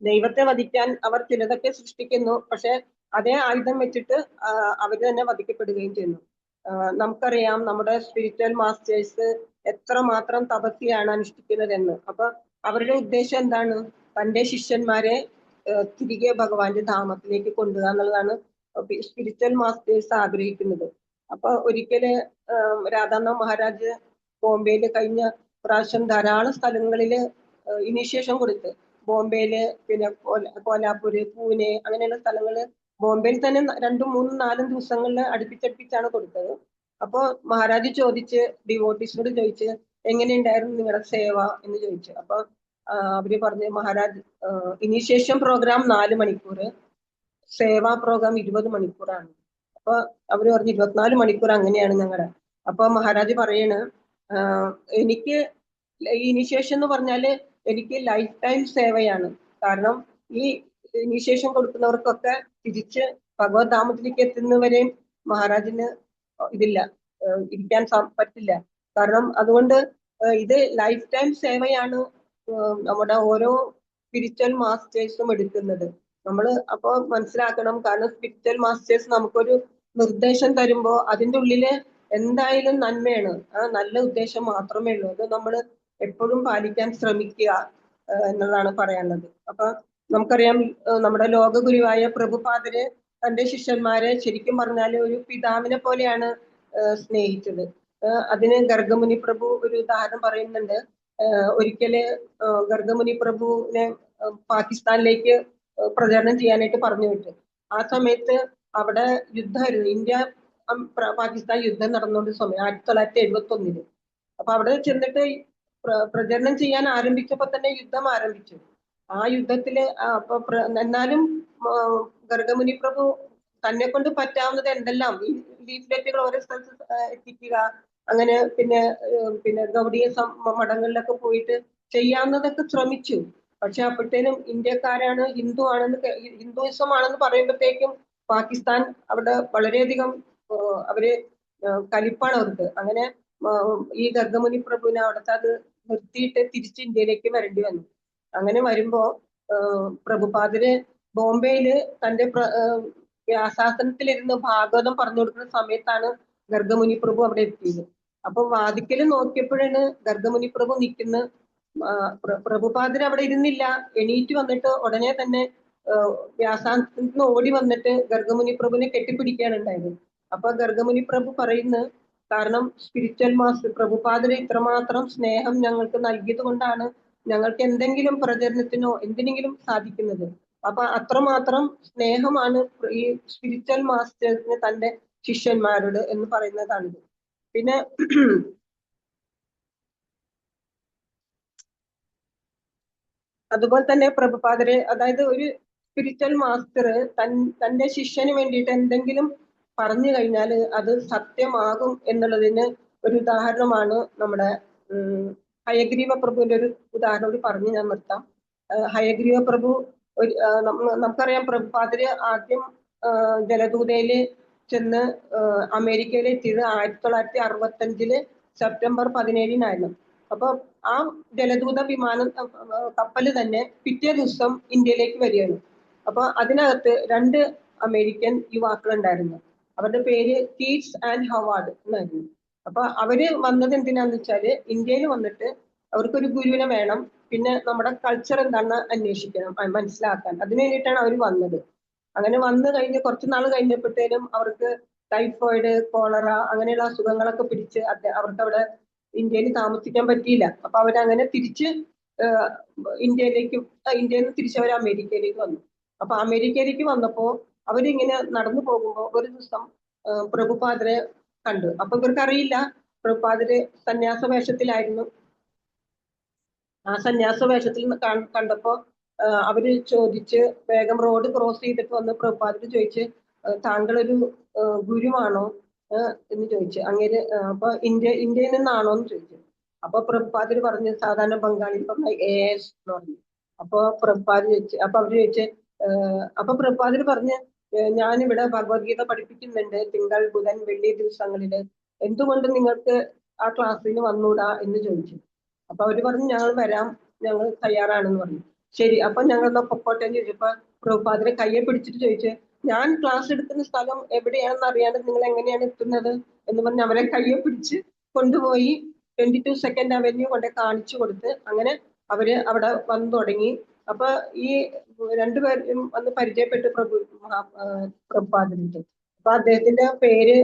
S1: ദൈവത്തെ വധിക്കാൻ അവർ ചിലതൊക്കെ സൃഷ്ടിക്കുന്നു. പക്ഷെ അതേ ആയുധം വെച്ചിട്ട് അവര് തന്നെ വധിക്കപ്പെടുകയും ചെയ്യുന്നു. നമുക്കറിയാം നമ്മുടെ സ്പിരിച്വൽ മാസ്റ്റേഴ്സ് എത്രമാത്രം തപസ്യയാണ് അനുഷ്ഠിക്കുന്നതെന്ന്. അപ്പൊ അവരുടെ ഉദ്ദേശം എന്താണ്, തന്റെ ശിഷ്യന്മാരെ തിരികെ ഭഗവാന്റെ ധാമത്തിലേക്ക് കൊണ്ടുപോകുക എന്നുള്ളതാണ് സ്പിരിച്വൽ മാസ്റ്റേഴ്സ് ആഗ്രഹിക്കുന്നത്. അപ്പൊ ഒരിക്കല് രാധാനാഥ് മഹാരാജ് ബോംബെയില് കഴിഞ്ഞ പ്രാവശ്യം ധാരാളം സ്ഥലങ്ങളില് ഇനീഷ്യേഷൻ കൊടുത്ത്. ബോംബെയില്, പിന്നെ കോലാപൂര്, പൂനെ, അങ്ങനെയുള്ള സ്ഥലങ്ങള് ബോംബെയിൽ തന്നെ 2, 3, 4 ദിവസങ്ങളിൽ അടുപ്പിച്ചടുപ്പിച്ചാണ് കൊടുത്തത്. അപ്പോ മഹാരാജ് ഡിവോട്ടീസിനോട് ചോദിച്ച് എങ്ങനെയുണ്ടായിരുന്നു നിങ്ങളുടെ സേവ എന്ന് ചോദിച്ചു. അപ്പൊ അവര് പറഞ്ഞു, മഹാരാജ് ഇനീഷ്യേഷൻ പ്രോഗ്രാം 4 മണിക്കൂർ, സേവാ പ്രോഗ്രാം 20 മണിക്കൂറാണ്. അപ്പൊ അവര് പറഞ്ഞു 24 മണിക്കൂർ അങ്ങനെയാണ് ഞങ്ങളുടെ. അപ്പൊ മഹാരാജ് പറയണ്, എനിക്ക് ഇനീഷ്യേഷൻ എന്ന് പറഞ്ഞാല് എനിക്ക് ലൈഫ് ടൈം സേവയാണ്. കാരണം ഈ ഇനീഷ്യേഷൻ കൊടുക്കുന്നവർക്കൊക്കെ തിരിച്ച് ഭഗവത് ധാമത്തിലേക്ക് എത്തുന്നവരെയും മഹാരാജിന് ഇതില്ല, ഇരിക്കാൻ പറ്റില്ല. കാരണം അതുകൊണ്ട് ഇത് ലൈഫ് ടൈം സേവയാണ് നമ്മുടെ ഓരോ സ്പിരിച്വൽ മാസ്റ്റേഴ്സും എടുക്കുന്നത്. നമ്മൾ അപ്പോൾ മനസ്സിലാക്കണം. കാരണം സ്പിരിച്വൽ മാസ്റ്റേഴ്സ് നമുക്കൊരു നിർദ്ദേശം തരുമ്പോ അതിൻ്റെ ഉള്ളില് എന്തായാലും നന്മയാണ്, ആ നല്ല ഉദ്ദേശം മാത്രമേ ഉള്ളൂ. അത് നമ്മൾ എപ്പോഴും പാലിക്കാൻ ശ്രമിക്കുക എന്നതാണ് പറയാനുള്ളത്. അപ്പൊ നമുക്കറിയാം നമ്മുടെ ലോകഗുരുവായ പ്രഭുപാദര് തന്റെ ശിഷ്യന്മാരെ ശരിക്കും പറഞ്ഞാൽ ഒരു പിതാവിനെ പോലെയാണ് സ്നേഹിച്ചത്. അതിന് ഗർഗമുനി പ്രഭു ഒരു ഉദാഹരണം പറയുന്നുണ്ട്. ഒരിക്കല് ഗർഗമുനി പ്രഭുവിനെ പാകിസ്ഥാനിലേക്ക് പ്രചാരണം ചെയ്യാനായിട്ട് പറഞ്ഞു വിട്ടു. ആ സമയത്ത് അവിടെ യുദ്ധമായിരുന്നു. ഇന്ത്യ പാകിസ്ഥാൻ യുദ്ധം നടന്നുകൊണ്ട് സമയം 1971. അപ്പൊ അവിടെ ചെന്നിട്ട് പ്രചരണം ചെയ്യാൻ ആരംഭിച്ചപ്പോ തന്നെ യുദ്ധം ആരംഭിച്ചു. ആ യുദ്ധത്തില് അപ്പൊ എന്നാലും ഗർഗമുനി പ്രഭു തന്നെ കൊണ്ട് പറ്റാവുന്നത് എന്തെല്ലാം ഈ ലീഫ്ലെറ്റുകൾ ഓരോ സ്ഥലത്ത് എത്തിക്കുക, അങ്ങനെ പിന്നെ ഗൗഡീയ മഠങ്ങളിലൊക്കെ പോയിട്ട് ചെയ്യാവുന്നതൊക്കെ ശ്രമിച്ചു. പക്ഷെ അപ്പോഴത്തേനും ഇന്ത്യക്കാരാണ്, ഹിന്ദുയിസം ആണെന്ന് പറയുമ്പോഴത്തേക്കും പാകിസ്ഥാൻ അവിടെ വളരെയധികം അവര് കലിപ്പാണ് അവർക്ക്. അങ്ങനെ ഈ ഗർഗമുനി പ്രഭുവിനെ അവിടുത്തെ അത് നിർത്തിയിട്ട് തിരിച്ച് ഇന്ത്യയിലേക്ക് വരേണ്ടി വന്നു. അങ്ങനെ വരുമ്പോ പ്രഭുപാദര് ബോംബെയില് തന്റെ വ്യാസാസനത്തിലിരുന്ന് ഭാഗവതം പറഞ്ഞു കൊടുക്കുന്ന സമയത്താണ് ഗർഗമുനി പ്രഭു അവിടെ എത്തിയത്. അപ്പൊ വാതിക്കല് നോക്കിയപ്പോഴാണ് ഗർഗമുനി പ്രഭു നിൽക്കുന്ന. പ്രഭുപാദര് അവിടെ ഇരുന്നില്ല, എണീറ്റ് വന്നിട്ട് ഉടനെ തന്നെ വ്യാസാസനത്തിൽ നിന്ന് ഓടി വന്നിട്ട് ഗർഗമുനി പ്രഭുവിനെ കെട്ടിപ്പിടിക്കുകയാണ് ഉണ്ടായത്. അപ്പൊ ഗർഗമുനി പ്രഭു പറയുന്നു, കാരണം സ്പിരിച്വൽ മാസ്റ്റർ പ്രഭുപാദര് ഇത്രമാത്രം സ്നേഹം ഞങ്ങൾക്ക് നൽകിയത് കൊണ്ടാണ് ഞങ്ങൾക്ക് എന്തെങ്കിലും പ്രചരണത്തിനോ എന്തിനെങ്കിലും സാധിക്കുന്നത്. അപ്പൊ അത്രമാത്രം സ്നേഹമാണ് ഈ സ്പിരിച്വൽ മാസ്റ്റേഴ്സിന് തന്റെ ശിഷ്യന്മാരോട് എന്ന് പറയുന്നതാണിത്. പിന്നെ അതുപോലെ തന്നെ പ്രഭുപാദര്, അതായത് ഒരു സ്പിരിച്വൽ മാസ്റ്റർ തന്റെ ശിഷ്യന് വേണ്ടിയിട്ട് എന്തെങ്കിലും പറഞ്ഞു കഴിഞ്ഞാൽ അത് സത്യമാകും എന്നുള്ളതിന് ഒരു ഉദാഹരണമാണ് നമ്മുടെ ഹയഗ്രീവ പ്രഭുവിന്റെ ഒരു ഉദാഹരണം കൂടി പറഞ്ഞ് ഞാൻ നിർത്താം. ഹയഗ്രീവ പ്രഭു നമുക്കറിയാം, പ്രഭുപാദര് ആദ്യം ജലദൂതയില് ചെന്ന് അമേരിക്കയിൽ എത്തിയത് 1965 സെപ്റ്റംബർ 17 അപ്പൊ ആ ജലദൂത വിമാനം കപ്പല് തന്നെ പിറ്റേ ദിവസം ഇന്ത്യയിലേക്ക് വരികയാണ്. അപ്പൊ അതിനകത്ത് 2 അമേരിക്കൻ യുവാക്കൾ ഉണ്ടായിരുന്നു. അവരുടെ പേര് കീറ്റ്സ് ആൻഡ് ഹവാർഡ് എന്നായിരുന്നു. അപ്പൊ അവര് വന്നത് എന്തിനാന്ന് വെച്ചാല് ഇന്ത്യയിൽ വന്നിട്ട് അവർക്കൊരു ഗുരുവിനെ വേണം, പിന്നെ നമ്മുടെ കൾച്ചർ എന്താണെന്ന് അന്വേഷിക്കണം, മനസ്സിലാക്കാൻ. അതിനു വേണ്ടിയിട്ടാണ് അവർ വന്നത്. അങ്ങനെ വന്നു കഴിഞ്ഞ് കുറച്ചു നാൾ കഴിഞ്ഞപ്പോഴത്തേനും അവർക്ക് ടൈഫോയിഡ്, കോളറ അങ്ങനെയുള്ള അസുഖങ്ങളൊക്കെ പിടിച്ച് അവർക്ക് അവിടെ ഇന്ത്യയിൽ താമസിക്കാൻ പറ്റിയില്ല. അപ്പൊ അവരങ്ങനെ തിരിച്ച് ഇന്ത്യയിൽ നിന്ന് തിരിച്ച് അവർ അമേരിക്കയിലേക്ക് വന്നു. അപ്പൊ അമേരിക്കയിലേക്ക് വന്നപ്പോ അവരിങ്ങനെ നടന്നു പോകുമ്പോൾ ഒരു ദിവസം പ്രഭുപാദരെ കണ്ടു. അപ്പൊ ഇവർക്ക് അറിയില്ല, പ്രഭുപാദര് സന്യാസ വേഷത്തിലായിരുന്നു. ആ സന്യാസ വേഷത്തിൽ കണ്ടപ്പോ അവര് ചോദിച്ച്, വേഗം റോഡ് ക്രോസ് ചെയ്തിട്ട് വന്ന് പ്രഭുപാദര് ചോദിച്ച്, താങ്കളൊരു ഗുരുവാണോ എന്ന് ചോദിച്ചു. അങ്ങനെ അപ്പൊ ഇന്ത്യയിൽ നിന്നാണോ എന്ന് ചോദിച്ചു. അപ്പൊ പ്രഭുപാദര് പറഞ്ഞു, സാധാരണ ബംഗാളി എന്ന് പറഞ്ഞു. അപ്പൊ പ്രഭുപാദ് ചോദിച്ചു, അപ്പൊ അവര് ചോദിച്ച്, അപ്പൊ പ്രഭുപാദര് പറഞ്ഞ്, ഞാനിവിടെ ഭഗവത്ഗീത പഠിപ്പിക്കുന്നുണ്ട് തിങ്കൾ, ബുധൻ, വെള്ളി ദിവസങ്ങളില്, എന്തുകൊണ്ട് നിങ്ങൾക്ക് ആ ക്ലാസ്സിന് വന്നൂടാ എന്ന് ചോദിച്ചു. അപ്പൊ അവര് പറഞ്ഞു, ഞങ്ങൾ വരാം, ഞങ്ങൾ തയ്യാറാണെന്ന് പറഞ്ഞു. ശരി, അപ്പൊ ഞങ്ങൾ പൊക്കോട്ടെ എന്ന് ചോദിച്ചപ്പോ പ്രഭുപാദരെ കയ്യെ പിടിച്ചിട്ട് ചോദിച്ചു, ഞാൻ ക്ലാസ് എടുക്കുന്ന സ്ഥലം എവിടെയാണെന്ന് അറിയാണ്ട് നിങ്ങൾ എങ്ങനെയാണ് എത്തുന്നത് എന്ന് പറഞ്ഞ് അവരെ കയ്യെ പിടിച്ച് കൊണ്ടുപോയി 22 സെക്കൻഡ് അവന്യൂ കൊണ്ട് കാണിച്ചു കൊടുത്ത് അങ്ങനെ അവര് അവിടെ വന്നു തുടങ്ങി. അപ്പൊ ഈ രണ്ടുപേരും വന്ന് പരിചയപ്പെട്ടു പ്രഭുപാദരിട്ട്. അപ്പൊ അദ്ദേഹത്തിന്റെ പേര്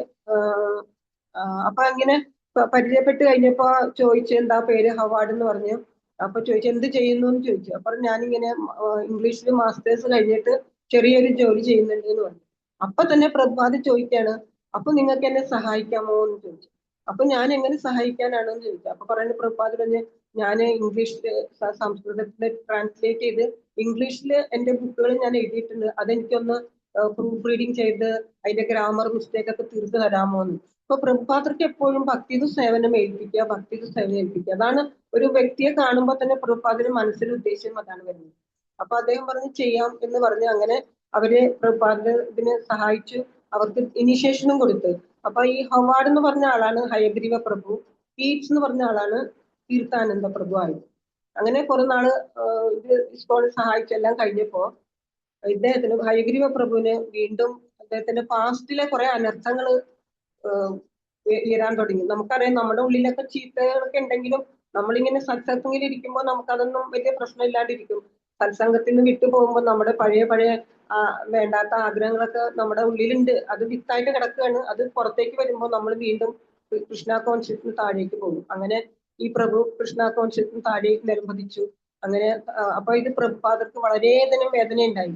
S1: അപ്പൊ അങ്ങനെ പരിചയപ്പെട്ട് കഴിഞ്ഞപ്പോ ചോദിച്ചു, എന്താ പേര്? ഹവാർഡ് എന്ന് പറഞ്ഞു. അപ്പൊ ചോദിച്ചു, എന്ത് ചെയ്യുന്നു എന്ന് ചോദിച്ചു. അപ്പൊ ഞാനിങ്ങനെ ഇംഗ്ലീഷിൽ മാസ്റ്റേഴ്സ് കഴിഞ്ഞിട്ട് ചെറിയൊരു ജോലി ചെയ്യുന്നുണ്ട് എന്ന് പറഞ്ഞു. അപ്പൊ തന്നെ പ്രഭുപാദ് ചോദിക്കാണ്, അപ്പൊ നിങ്ങൾക്ക് എന്നെ സഹായിക്കാമോ എന്ന് ചോദിച്ചു. അപ്പൊ ഞാൻ എങ്ങനെ സഹായിക്കാനാണെന്ന് ചോദിച്ചു. അപ്പൊ പറയുന്നത്, പ്രഭുപാദ് പറഞ്ഞ്, ഞാൻ ഇംഗ്ലീഷില് സംസ്കൃതത്തില് ട്രാൻസ്ലേറ്റ് ചെയ്ത് ഇംഗ്ലീഷില് എന്റെ ബുക്കുകൾ ഞാൻ എഴുതിയിട്ടുണ്ട്, അതെനിക്കൊന്ന് പ്രൂഫ് റീഡിങ് ചെയ്ത് അതിന്റെ ഗ്രാമർ മിസ്റ്റേക്ക് ഒക്കെ തീർത്ത് തരാമോ എന്ന്. അപ്പൊ പ്രഭുപാദർക്ക് എപ്പോഴും ഭക്തിയുടെ സേവനം ഏൽപ്പിക്കുക. അതാണ് ഒരു വ്യക്തിയെ കാണുമ്പോൾ തന്നെ പ്രഭുപാദര് മനസ്സിൽ ഉദ്ദേശം അതാണ് വരുന്നത്. അപ്പൊ അദ്ദേഹം പറഞ്ഞു ചെയ്യാം എന്ന് പറഞ്ഞു. അങ്ങനെ അവര് പ്രഭുപാദനെ സഹായിച്ചു, അവർക്ക് ഇനിഷ്യേഷനും കൊടുത്തു. അപ്പൊ ഈ ഹവാർഡ് എന്ന് പറഞ്ഞ ആളാണ് ഹയഗ്രീവ പ്രഭു, കീറ്റ്സ് എന്ന് പറഞ്ഞ ആളാണ് തീർത്ഥാനന്ദ പ്രഭു ആയത്. അങ്ങനെ കുറെ നാള് ഇത് ഇസ്കോണിൽ സഹായിച്ചെല്ലാം കഴിഞ്ഞപ്പോ ഇദ്ദേഹത്തിന് ഹയഗ്രീവ പ്രഭുവിന് വീണ്ടും അദ്ദേഹത്തിന്റെ പാസ്റ്റിലെ കുറെ അനർത്ഥങ്ങൾ ഉയരാൻ തുടങ്ങി. നമുക്കറിയാം, നമ്മുടെ ഉള്ളിലൊക്കെ ചീത്തകളൊക്കെ ഉണ്ടെങ്കിലും നമ്മളിങ്ങനെ സത്സംഗത്തിൽ ഇരിക്കുമ്പോൾ നമുക്കതൊന്നും വലിയ പ്രശ്നമില്ലാണ്ടിരിക്കും. സത്സംഗത്തിൽ നിന്ന് വിട്ടു പോകുമ്പോൾ നമ്മുടെ പഴയ വേണ്ടാത്ത ആഗ്രഹങ്ങളൊക്കെ നമ്മുടെ ഉള്ളിലുണ്ട്, അത് വിത്തായിട്ട് കിടക്കുകയാണ്. അത് പുറത്തേക്ക് വരുമ്പോൾ നമ്മൾ വീണ്ടും കൃഷ്ണ കോൺഷ്യസിന് താഴേക്ക് പോകും. അങ്ങനെ ഈ പ്രഭു കൃഷ്ണ കോൺഷ്യസിന് താഴേക്ക് നിലംപതിച്ചു. അങ്ങനെ അപ്പൊ ഇത് പ്രഭുപാദർക്ക് വളരെയധികം വേദന ഉണ്ടായി.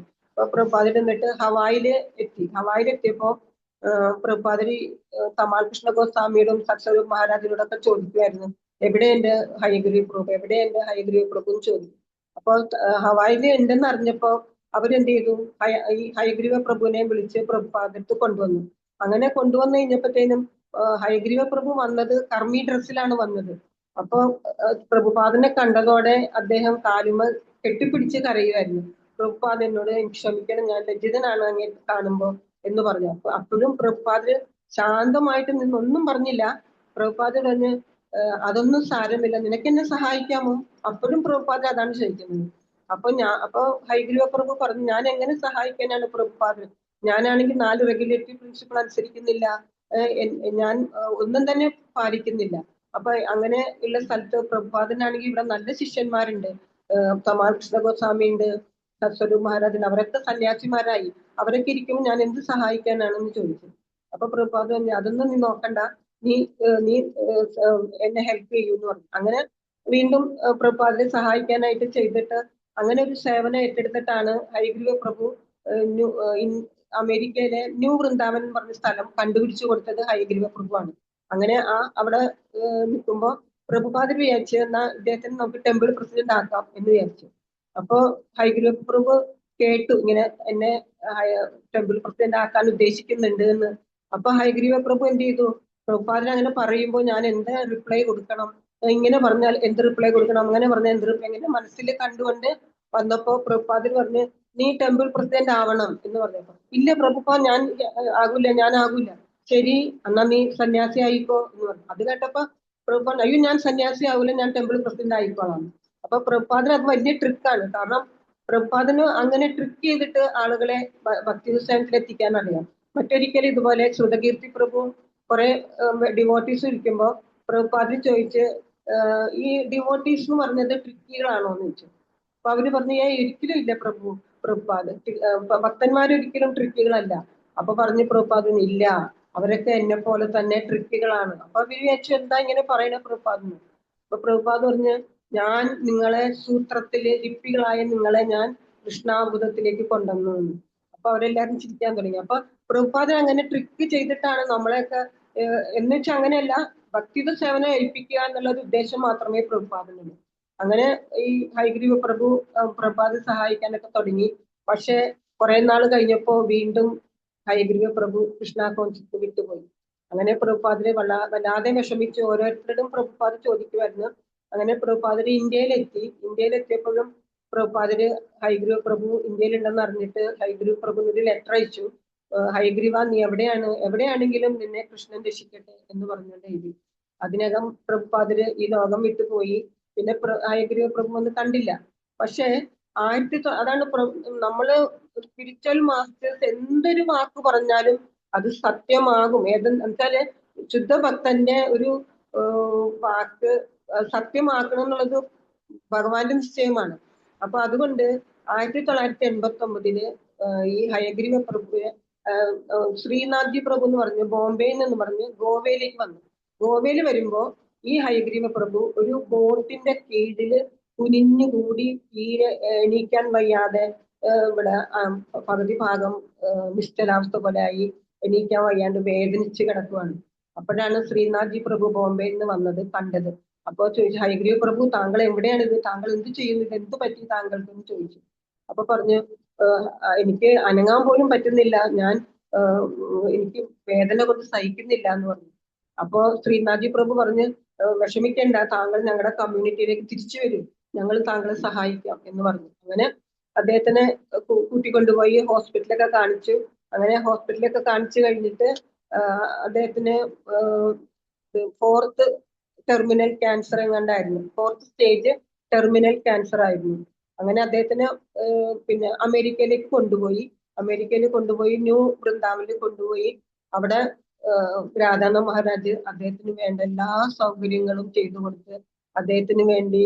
S1: പ്രഭുപാദര് എന്നിട്ട് ഹവായില് എത്തി. ഹവായിലെത്തിയപ്പോ പ്രഭുപാദര് തമാൽ കൃഷ്ണ ഗോസ്വാമിയോടും സത്സ്വരൂപ് മഹാരാജിനോടൊക്കെ ചോദിക്കുമായിരുന്നു, എവിടെ എന്റെ ഹയഗ്രീവ് പ്രഭു, എവിടെ എന്റെ ഹയഗ്രീവ് പ്രഭു എന്ന് ചോദിക്കും. അപ്പോൾ ഹവായില് ഉണ്ടെന്ന് അറിഞ്ഞപ്പോ അവരെന്ത് ചെയ്തു, ഈ ഹയഗ്രീവ പ്രഭുവിനെ വിളിച്ച് പ്രഭുപാദത്ത് കൊണ്ടുവന്നു. അങ്ങനെ കൊണ്ടുവന്നു കഴിഞ്ഞപ്പോഴത്തേനും ഹയഗ്രീവ പ്രഭു വന്നത് കർമ്മി ഡ്രസ്സിലാണ് വന്നത്. അപ്പൊ പ്രഭുപാദനെ കണ്ടതോടെ അദ്ദേഹം കാലുമ കെട്ടിപ്പിടിച്ച് കരയുമായിരുന്നു. പ്രഭുപാദ് എന്നോട് ക്ഷമിക്കണം, ഞാൻ ലജ്ജിതനാണ് അങ്ങേ കാണുമ്പോ എന്ന് പറഞ്ഞു. അപ്പോഴും പ്രഭുപാദ് ശാന്തമായിട്ട് നിന്നൊന്നും പറഞ്ഞില്ല. പ്രഭുപാദ് പറഞ്ഞ് അതൊന്നും സാരമില്ല, നിനക്ക് എന്നെ സഹായിക്കാമോ? അപ്പോഴും പ്രഭുപാദ് അതാണ് ചോദിക്കുന്നത്. അപ്പൊ ഹൈഗ്രീവ പ്രഭു പറഞ്ഞു, ഞാൻ എങ്ങനെ സഹായിക്കാനാണ് പ്രഭുപാദ്, ഞാനാണെങ്കിൽ 4 റെഗുലേറ്ററി പ്രിൻസിപ്പിൾ അനുസരിക്കുന്നില്ല, ഞാൻ ഒന്നും തന്നെ പാലിക്കുന്നില്ല. അപ്പൊ അങ്ങനെ ഉള്ള സ്ഥലത്ത് പ്രഭുപാദനാണെങ്കിൽ ഇവിടെ നല്ല ശിഷ്യന്മാരുണ്ട്, തമാൽ കൃഷ്ണ ഗോസ്വാമി ഉണ്ട്, സത്സ്വരൂപ് മഹാരാജൻ, അവരൊക്കെ സന്യാസിമാരായി, അവരൊക്കെ ഇരിക്കുമ്പോൾ ഞാൻ എന്ത് സഹായിക്കാനാണെന്ന് ചോദിച്ചു. അപ്പൊ പ്രഭുപാദ് പറഞ്ഞു, അതൊന്നും നീ നോക്കണ്ട, നീ നീ എന്നെ ഹെൽപ്പ് ചെയ്യൂ എന്ന് പറഞ്ഞു. അങ്ങനെ വീണ്ടും പ്രഭുപാദിനെ സഹായിക്കാനായിട്ട് ചെയ്തിട്ട് അങ്ങനെ ഒരു സേവനം ഏറ്റെടുത്തിട്ടാണ് ഹരിഗ്രീവ പ്രഭു അമേരിക്കയിലെ ന്യൂ വൃന്ദാവൻ എന്ന് പറഞ്ഞ സ്ഥലം കണ്ടുപിടിച്ചു കൊടുത്തത് ഹരിഗ്രീവ പ്രഭുവാണ്. അങ്ങനെ അവിടെ നിൽക്കുമ്പോൾ പ്രഭുപാദർ വിചാരിച്ചു, എന്നാ ഇദ്ദേഹത്തിന് നമുക്ക് ടെമ്പിൾ പ്രസിഡന്റ് ആക്കാം എന്ന് വിചാരിച്ചു. അപ്പോ ഹരിഗ്രീവ പ്രഭു കേട്ടു ഇങ്ങനെ എന്നെ ടെമ്പിൾ പ്രസിഡന്റ് ആക്കാൻ ഉദ്ദേശിക്കുന്നുണ്ട് എന്ന്. അപ്പൊ ഹരിഗ്രീവ പ്രഭു എന്ത് ചെയ്തു, പ്രഭുപാദൻ അങ്ങനെ പറയുമ്പോൾ ഞാൻ എന്ത് റിപ്ലൈ കൊടുക്കണം, ഇങ്ങനെ പറഞ്ഞാൽ എന്ത് റിപ്ലൈ കൊടുക്കണം, അങ്ങനെ പറഞ്ഞാൽ എന്ത് റിപ്ലൈ, ഇങ്ങനെ മനസ്സിൽ കണ്ടുകൊണ്ട് വന്നപ്പോ പ്രഭുപാദർ പറഞ്ഞ്, നീ ടെമ്പിൾ പ്രസിഡന്റ് ആവണം എന്ന് പറഞ്ഞപ്പോ, ഇല്ല പ്രഭുപാദ് ഞാൻ ആകൂല. ശരി, എന്നാ നീ സന്യാസി ആയിക്കോ എന്ന് പറഞ്ഞു. അത് കേട്ടപ്പോ പ്രഭുപാദ്, അയ്യോ ഞാൻ സന്യാസി ആവൂല, ഞാൻ ടെമ്പിൾ പ്രസിഡന്റ് ആയിക്കോളാം. അപ്പൊ പ്രഭുപാദിന് അത് വലിയ ട്രിക്കാണ്. കാരണം പ്രഭുപാദിന് അങ്ങനെ ട്രിക്ക് ചെയ്തിട്ട് ആളുകളെ ഭക്തി വിശ്വാസത്തിൽ എത്തിക്കാൻ അറിയാം. മറ്റൊരിക്കലും ഇതുപോലെ ശ്രുതകീർത്തി പ്രഭു കുറെ ഡിവോട്ടീസ് ഇരിക്കുമ്പോ പ്രഭുപാദിന് ചോദിച്ച്, ഈ ഡിവോട്ടീസ് എന്ന് പറഞ്ഞത് ട്രിക്കികളാണോ എന്ന് ചോദിച്ചു. അപ്പൊ അവര് പറഞ്ഞു, ഒരിക്കലും ഇല്ല പ്രഭുപാദ്, ഭക്തന്മാരൊരിക്കലും ട്രിക്കുകളല്ല. അപ്പൊ പറഞ്ഞു പ്രഭുപാദിന്, ഇല്ല, അവരൊക്കെ എന്നെ പോലെ തന്നെ ട്രിക്കുകളാണ്. അപ്പൊ അവര് വിചാരിച്ചു, എന്താ ഇങ്ങനെ പറയണ പ്രഭുപാദിന്. അപ്പൊ പ്രഭുപാദ് പറഞ്ഞ്, ഞാൻ നിങ്ങളെ സൂത്രത്തില് ലിപ്പികളായ നിങ്ങളെ ഞാൻ കൃഷ്ണാമൃതത്തിലേക്ക് കൊണ്ടുവന്നു. അപ്പൊ അവരെല്ലാരും ചിരിക്കാൻ തുടങ്ങി. അപ്പൊ പ്രഭുപാദൻ അങ്ങനെ ട്രിക്ക് ചെയ്തിട്ടാണ് നമ്മളെയൊക്കെ, എന്ന് വെച്ചാൽ അങ്ങനെയല്ല, ഭക്തിയുടെ സേവനം ഏൽപ്പിക്കുക എന്നുള്ള ഒരു ഉദ്ദേശം മാത്രമേ പ്രഭുപാദനുള്ളൂ. അങ്ങനെ ഈ ഹൈഗ്രീവ പ്രഭുപാദ് സഹായിക്കാനൊക്കെ തുടങ്ങി. പക്ഷെ കുറെ നാൾ കഴിഞ്ഞപ്പോ വീണ്ടും ഹൈഗ്രീവ പ്രഭു കൃഷ്ണ കോൺസെപ്റ്റ് വിട്ടുപോയി. അങ്ങനെ പ്രഭുപാദിനെ വല്ലാതെ വിഷമിച്ച് ഓരോരുത്തരോടും പ്രഭുപാദ് ചോദിക്കുമായിരുന്നു. അങ്ങനെ പ്രഭുപാദര് ഇന്ത്യയിലെത്തിയപ്പോഴും പ്രഭുപാദര് ഹൈഗ്രീവ പ്രഭു ഇന്ത്യയിലുണ്ടെന്ന് അറിഞ്ഞിട്ട് ഹൈഗ്രീവ പ്രഭുവിന് ഒരു ലെറ്റർ അയച്ചു. ഹൈഗ്രീവ, നീ എവിടെയാണെങ്കിലും നിന്നെ കൃഷ്ണൻ രക്ഷിക്കട്ടെ എന്ന് പറഞ്ഞുകൊണ്ട് എഴുതി. അതിനകം പ്രഭുപാദര് ഈ ലോകം വിട്ടുപോയി. പിന്നെ ഹയഗ്രീവ പ്രഭു ഒന്നും കണ്ടില്ല. പക്ഷെ അതാണ് നമ്മള് സ്പിരിച്വൽ മാസ്റ്റേഴ്സ് എന്തൊരു വാക്ക് പറഞ്ഞാലും അത് സത്യമാകും. വെച്ചാല് ശുദ്ധ ഭക്തന്റെ ഒരു വാക്ക് സത്യമാക്കണം എന്നുള്ളത് ഭഗവാന്റെ നിശ്ചയമാണ്. അപ്പൊ അതുകൊണ്ട് 1989 ഈ ഹയഗ്രീവ പ്രഭുയെ ശ്രീനാഥ്ജി പ്രഭു എന്ന് പറഞ്ഞു ബോംബെയിൽ നിന്ന് പറഞ്ഞ് ഗോവയിലേക്ക് വന്നു. ഗോവയിൽ വരുമ്പോ ഈ ഹയഗ്രീവ പ്രഭു ഒരു ബോട്ടിന്റെ കീഴില് കുനിഞ്ഞുകൂടി തീരെ എണീക്കാൻ വയ്യാതെ ഇവിടെ പകുതി ഭാഗം നിശ്ചലാവസ്ഥ പോലെ ആയി, എണീക്കാൻ വയ്യാണ്ട് വേദനിച്ച് കിടക്കുവാണ്. അപ്പോഴാണ് ശ്രീനാഥ്ജി പ്രഭു ബോംബെയിൽ നിന്ന് വന്നത്, കണ്ടത്. അപ്പൊ ചോദിച്ചു, ഹയഗ്രീവ പ്രഭു താങ്കൾ എവിടെയാണിത്, താങ്കൾ എന്ത് ചെയ്യുന്നു, ഇത് എന്ത് പറ്റി താങ്കൾക്ക് എന്ന് ചോദിച്ചു. അപ്പൊ പറഞ്ഞു, എനിക്ക് അനങ്ങാൻ പോലും പറ്റുന്നില്ല, എനിക്ക് വേദന കൊണ്ട് സഹിക്കുന്നില്ല എന്ന് പറഞ്ഞു. അപ്പോ ശ്രീനാഥ്ജി പ്രഭു പറഞ്ഞ്, വിഷമിക്കേണ്ട, താങ്കൾ ഞങ്ങളുടെ കമ്മ്യൂണിറ്റിയിലേക്ക് തിരിച്ചു വരും, ഞങ്ങൾ താങ്കളെ സഹായിക്കാം എന്ന് പറഞ്ഞു. അങ്ങനെ അദ്ദേഹത്തിനെ കൂട്ടിക്കൊണ്ടുപോയി ഹോസ്പിറ്റലൊക്കെ കാണിച്ചു. അങ്ങനെ ഹോസ്പിറ്റലൊക്കെ കാണിച്ചു കഴിഞ്ഞിട്ട് അദ്ദേഹത്തിന് 4th ടെർമിനൽ ക്യാൻസർ എങ്ങാണ്ടായിരുന്നു, 4th സ്റ്റേജ് ടെർമിനൽ ക്യാൻസർ ആയിരുന്നു. അങ്ങനെ അദ്ദേഹത്തിന് പിന്നെ അമേരിക്കയിൽ കൊണ്ടുപോയി ന്യൂ വൃന്ദാവനിൽ കൊണ്ടുപോയി. അവിടെ രാധാനാഥ് മഹാരാജ് അദ്ദേഹത്തിന് വേണ്ട എല്ലാ സൗകര്യങ്ങളും ചെയ്തു കൊടുത്ത്, അദ്ദേഹത്തിന് വേണ്ടി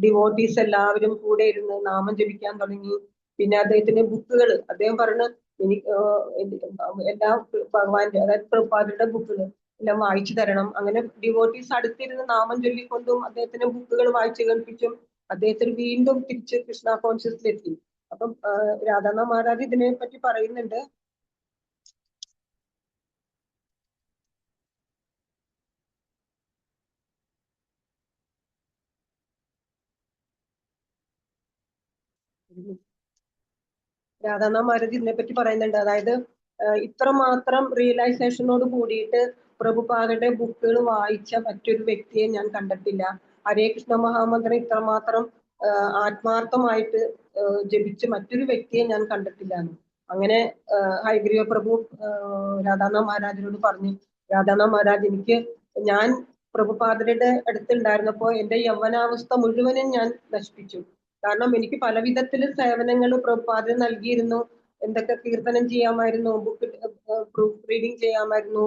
S1: ഡിവോട്ടീസ് എല്ലാവരും കൂടെ ഇരുന്ന് നാമം ജപിക്കാൻ തുടങ്ങി. പിന്നെ അദ്ദേഹത്തിന് ബുക്കുകൾ, അദ്ദേഹം പറഞ്ഞ എല്ലാ ഭഗവാന്റെ, അതായത് പ്രഭുപാദരുടെ ബുക്കുകൾ എല്ലാം വായിച്ചു തരണം. അങ്ങനെ ഡിവോട്ടീസ് അടുത്തിരുന്ന് നാമം ചൊല്ലിക്കൊണ്ടും അദ്ദേഹത്തിന് ബുക്കുകൾ വായിച്ചു കേൾപ്പിച്ചും അദ്ദേഹത്തിന് വീണ്ടും തിരിച്ച് കൃഷ്ണ കോൺഷ്യസിലെത്തി. അപ്പം രാധാനാഥ് മഹാരാജ് ഇതിനെ പറ്റി പറയുന്നുണ്ട്. രാധാനാഥ് മഹാരാജ് ഇതിനെ പറ്റി പറയുന്നുണ്ട്. അതായത് ഇത്രമാത്രം റിയലൈസേഷനോട് കൂടിയിട്ട് പ്രഭുപാദയുടെ ബുക്കുകൾ വായിച്ച മറ്റൊരു വ്യക്തിയെ ഞാൻ കണ്ടിട്ടില്ല. ഹരേ കൃഷ്ണ മഹാമന്ത്രം ഇത്രമാത്രം ആത്മാർത്ഥമായിട്ട് ജപിച്ച് മറ്റൊരു വ്യക്തിയെ ഞാൻ കണ്ടിട്ടില്ല. അങ്ങനെ ഹയഗ്രീവ പ്രഭു രാധാനാഥ് മഹാരാജിനോട് പറഞ്ഞു, രാധാനാഥ് മഹാരാജ്, ഞാൻ പ്രഭുപാദരുടെ അടുത്തുണ്ടായിരുന്നപ്പോ എന്റെ യൗവനാവസ്ഥ മുഴുവനും ഞാൻ നശിപ്പിച്ചു. കാരണം എനിക്ക് പല വിധത്തിൽ സേവനങ്ങൾ പ്രഭുപാദന് നൽകിയിരുന്നു. എന്തൊക്കെ കീർത്തനം ചെയ്യാമായിരുന്നു, ബുക്ക് പ്രൂഫ് റീഡിങ് ചെയ്യാമായിരുന്നു,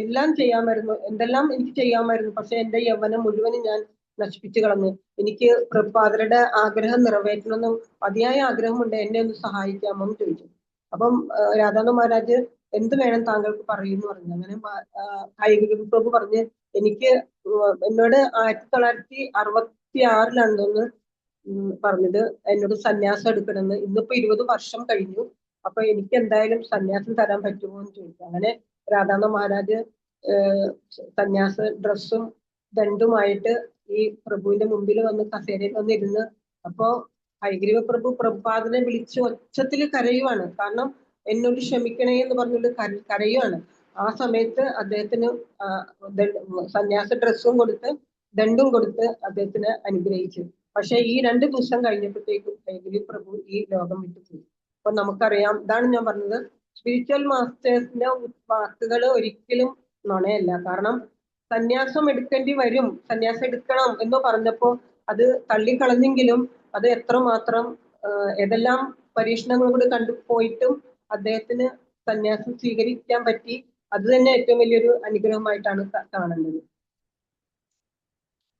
S1: എല്ലാം ചെയ്യാമായിരുന്നു, എന്തെല്ലാം എനിക്ക് ചെയ്യാമായിരുന്നു. പക്ഷെ എന്റെ യൗവനം മുഴുവനും ഞാൻ നശിപ്പിച്ചു കളഞ്ഞു. എനിക്ക് പ്രഭുപാദരുടെ ആഗ്രഹം നിറവേറ്റണമെന്ന് അതിയായ ആഗ്രഹമുണ്ട്, എന്നെ ഒന്ന് സഹായിക്കാമോ എന്ന് ചോദിച്ചു. അപ്പം രാധാനാഥ് മഹാരാജ് എന്ത് വേണം താങ്കൾക്ക് പറയുന്നു പറഞ്ഞു. അങ്ങനെ ഹയഗ്രീവ പ്രഭു പറഞ്ഞ്, എനിക്ക് എന്നോട് 1966 പറഞ്ഞത് എന്നോട് സന്യാസം എടുക്കണമെന്ന്. ഇന്നിപ്പോ 20 വർഷം കഴിഞ്ഞു. അപ്പൊ എനിക്ക് എന്തായാലും സന്യാസം തരാൻ പറ്റുമോ എന്ന് ചോദിച്ചു. അങ്ങനെ രാധാനാഥ് മഹാരാജ് സന്യാസ ഡ്രസ്സും ദണ്ടുമായിട്ട് ഈ പ്രഭുവിന്റെ മുമ്പിൽ വന്ന് കസേരയിൽ വന്നിരുന്ന്, അപ്പോ ഹയഗ്രീവ പ്രഭു പ്രഭുപാദനെ വിളിച്ച് ഒച്ചത്തിൽ കരയുവാണ്. കാരണം എന്നോട് ക്ഷമിക്കണേ എന്ന് പറഞ്ഞിട്ട് കരയുവാണ്. ആ സമയത്ത് അദ്ദേഹത്തിന് സന്യാസ ഡ്രസ്സും കൊടുത്ത് ദണ്ടും കൊടുത്ത് അദ്ദേഹത്തിന് അനുഗ്രഹിച്ചു. പക്ഷെ ഈ 2 ദിവസം കഴിഞ്ഞപ്പോഴത്തേക്കും ഹയഗ്രീവ് പ്രഭു ഈ ലോകം വിട്ടു പോയി. അപ്പൊ നമുക്കറിയാം, ഇതാണ് ഞാൻ പറഞ്ഞത്, സ്പിരിച്വൽ മാസ്റ്റേഴ്സിന്റെ വാക്കുകൾ ഒരിക്കലും നുണയല്ല. കാരണം സന്യാസം എടുക്കേണ്ടി വരും, സന്യാസം എടുക്കണം എന്ന് പറഞ്ഞപ്പോ അത് തള്ളിക്കളഞ്ഞെങ്കിലും അത് എത്രമാത്രം ഏതെല്ലാം പരീക്ഷണങ്ങളോട് കണ്ടുപോയിട്ടും അദ്ദേഹത്തിന് സന്യാസം സ്വീകരിക്കാൻ പറ്റി. അത് തന്നെ ഏറ്റവും വലിയൊരു അനുഗ്രഹമായിട്ടാണ് കാണുന്നത്.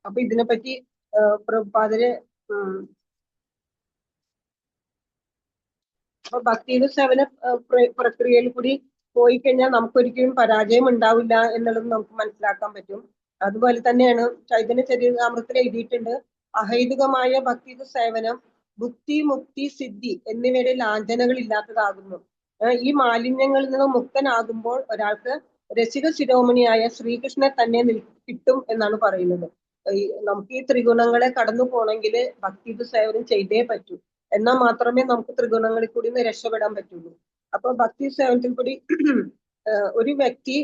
S1: അപ്പൊ ഇതിനെപ്പറ്റി പ്രഭുപാദര് അപ്പൊ ഭക്തിയുടെ സേവന പ്രക്രിയയിൽ കൂടി പോയി കഴിഞ്ഞാൽ നമുക്കൊരിക്കലും പരാജയം ഉണ്ടാവില്ല എന്നുള്ളത് നമുക്ക് മനസ്സിലാക്കാൻ പറ്റും. അതുപോലെ തന്നെയാണ് ചൈതന്യ ചരിതാമൃതത്തിൽ എഴുതിയിട്ടുണ്ട്, അഹൈതുകമായ ഭക്തിയുടെ സേവനം ബുദ്ധി, മുക്തി, സിദ്ധി എന്നിവയുടെ ലാഞ്ചനകൾ ഇല്ലാത്തതാകുന്നു. ഈ മാലിന്യങ്ങളിൽ നിന്ന് മുക്തനാകുമ്പോൾ ഒരാൾക്ക് രസിക ശിരോമണിയായ ശ്രീകൃഷ്ണനെ തന്നെ കിട്ടും എന്നാണ് പറയുന്നത്. നമുക്ക് ഈ ത്രിഗുണങ്ങളെ കടന്നു പോകണമെങ്കിൽ ഭക്തിയുടെ സേവനം ചെയ്തേ പറ്റൂ. എന്നാൽ മാത്രമേ നമുക്ക് ത്രിഗുണങ്ങളിൽ കൂടി രക്ഷപ്പെടാൻ പറ്റുള്ളൂ. അപ്പൊ ഭക്തി സേവനത്തിൽ കൂടി ഒരു വ്യക്തി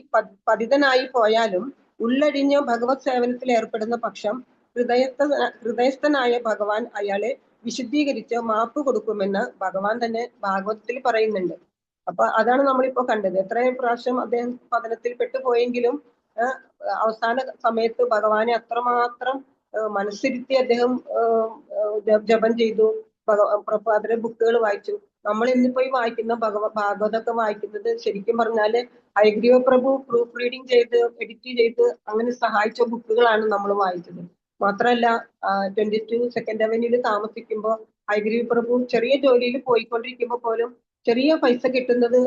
S1: പതിതനായി പോയാലും ഉള്ളടിഞ്ഞ് ഭഗവത് സേവനത്തിൽ ഏർപ്പെടുന്ന പക്ഷം ഹൃദയസ്ഥനായ ഭഗവാൻ അയാളെ വിശുദ്ധീകരിച്ച് മാപ്പ് കൊടുക്കുമെന്ന് ഭഗവാൻ തന്നെ ഭാഗവതത്തിൽ പറയുന്നുണ്ട്. അപ്പൊ അതാണ് നമ്മളിപ്പോ കണ്ടത്. എത്രയും പ്രാവശ്യം അദ്ദേഹം പതനത്തിൽ പെട്ടുപോയെങ്കിലും അവസാന സമയത്ത് ഭഗവാനെ അത്രമാത്രം മനസ്സിരുത്തി അദ്ദേഹം ജപം ചെയ്തു, പ്രഭുപാദരുടെ ബുക്കുകൾ വായിച്ചു. നമ്മൾ ഇന്നിപ്പോ ഈ വായിക്കുന്ന ഭാഗവതമൊക്കെ വായിക്കുന്നത് ശരിക്കും പറഞ്ഞാല് ഹയഗ്രീവ പ്രഭു പ്രൂഫ് റീഡിങ് ചെയ്ത് എഡിറ്റ് ചെയ്ത് അങ്ങനെ സഹായിച്ച ബുക്കുകളാണ് നമ്മൾ വായിച്ചത്. മാത്രമല്ല 22 സെക്കൻഡ് അവന്യൂവിൽ താമസിക്കുമ്പോൾ ഹയഗ്രീവ പ്രഭു ചെറിയ ജോലിയിൽ പോയിക്കൊണ്ടിരിക്കുമ്പോൾ പോലും ചെറിയ പൈസ കിട്ടുന്നത്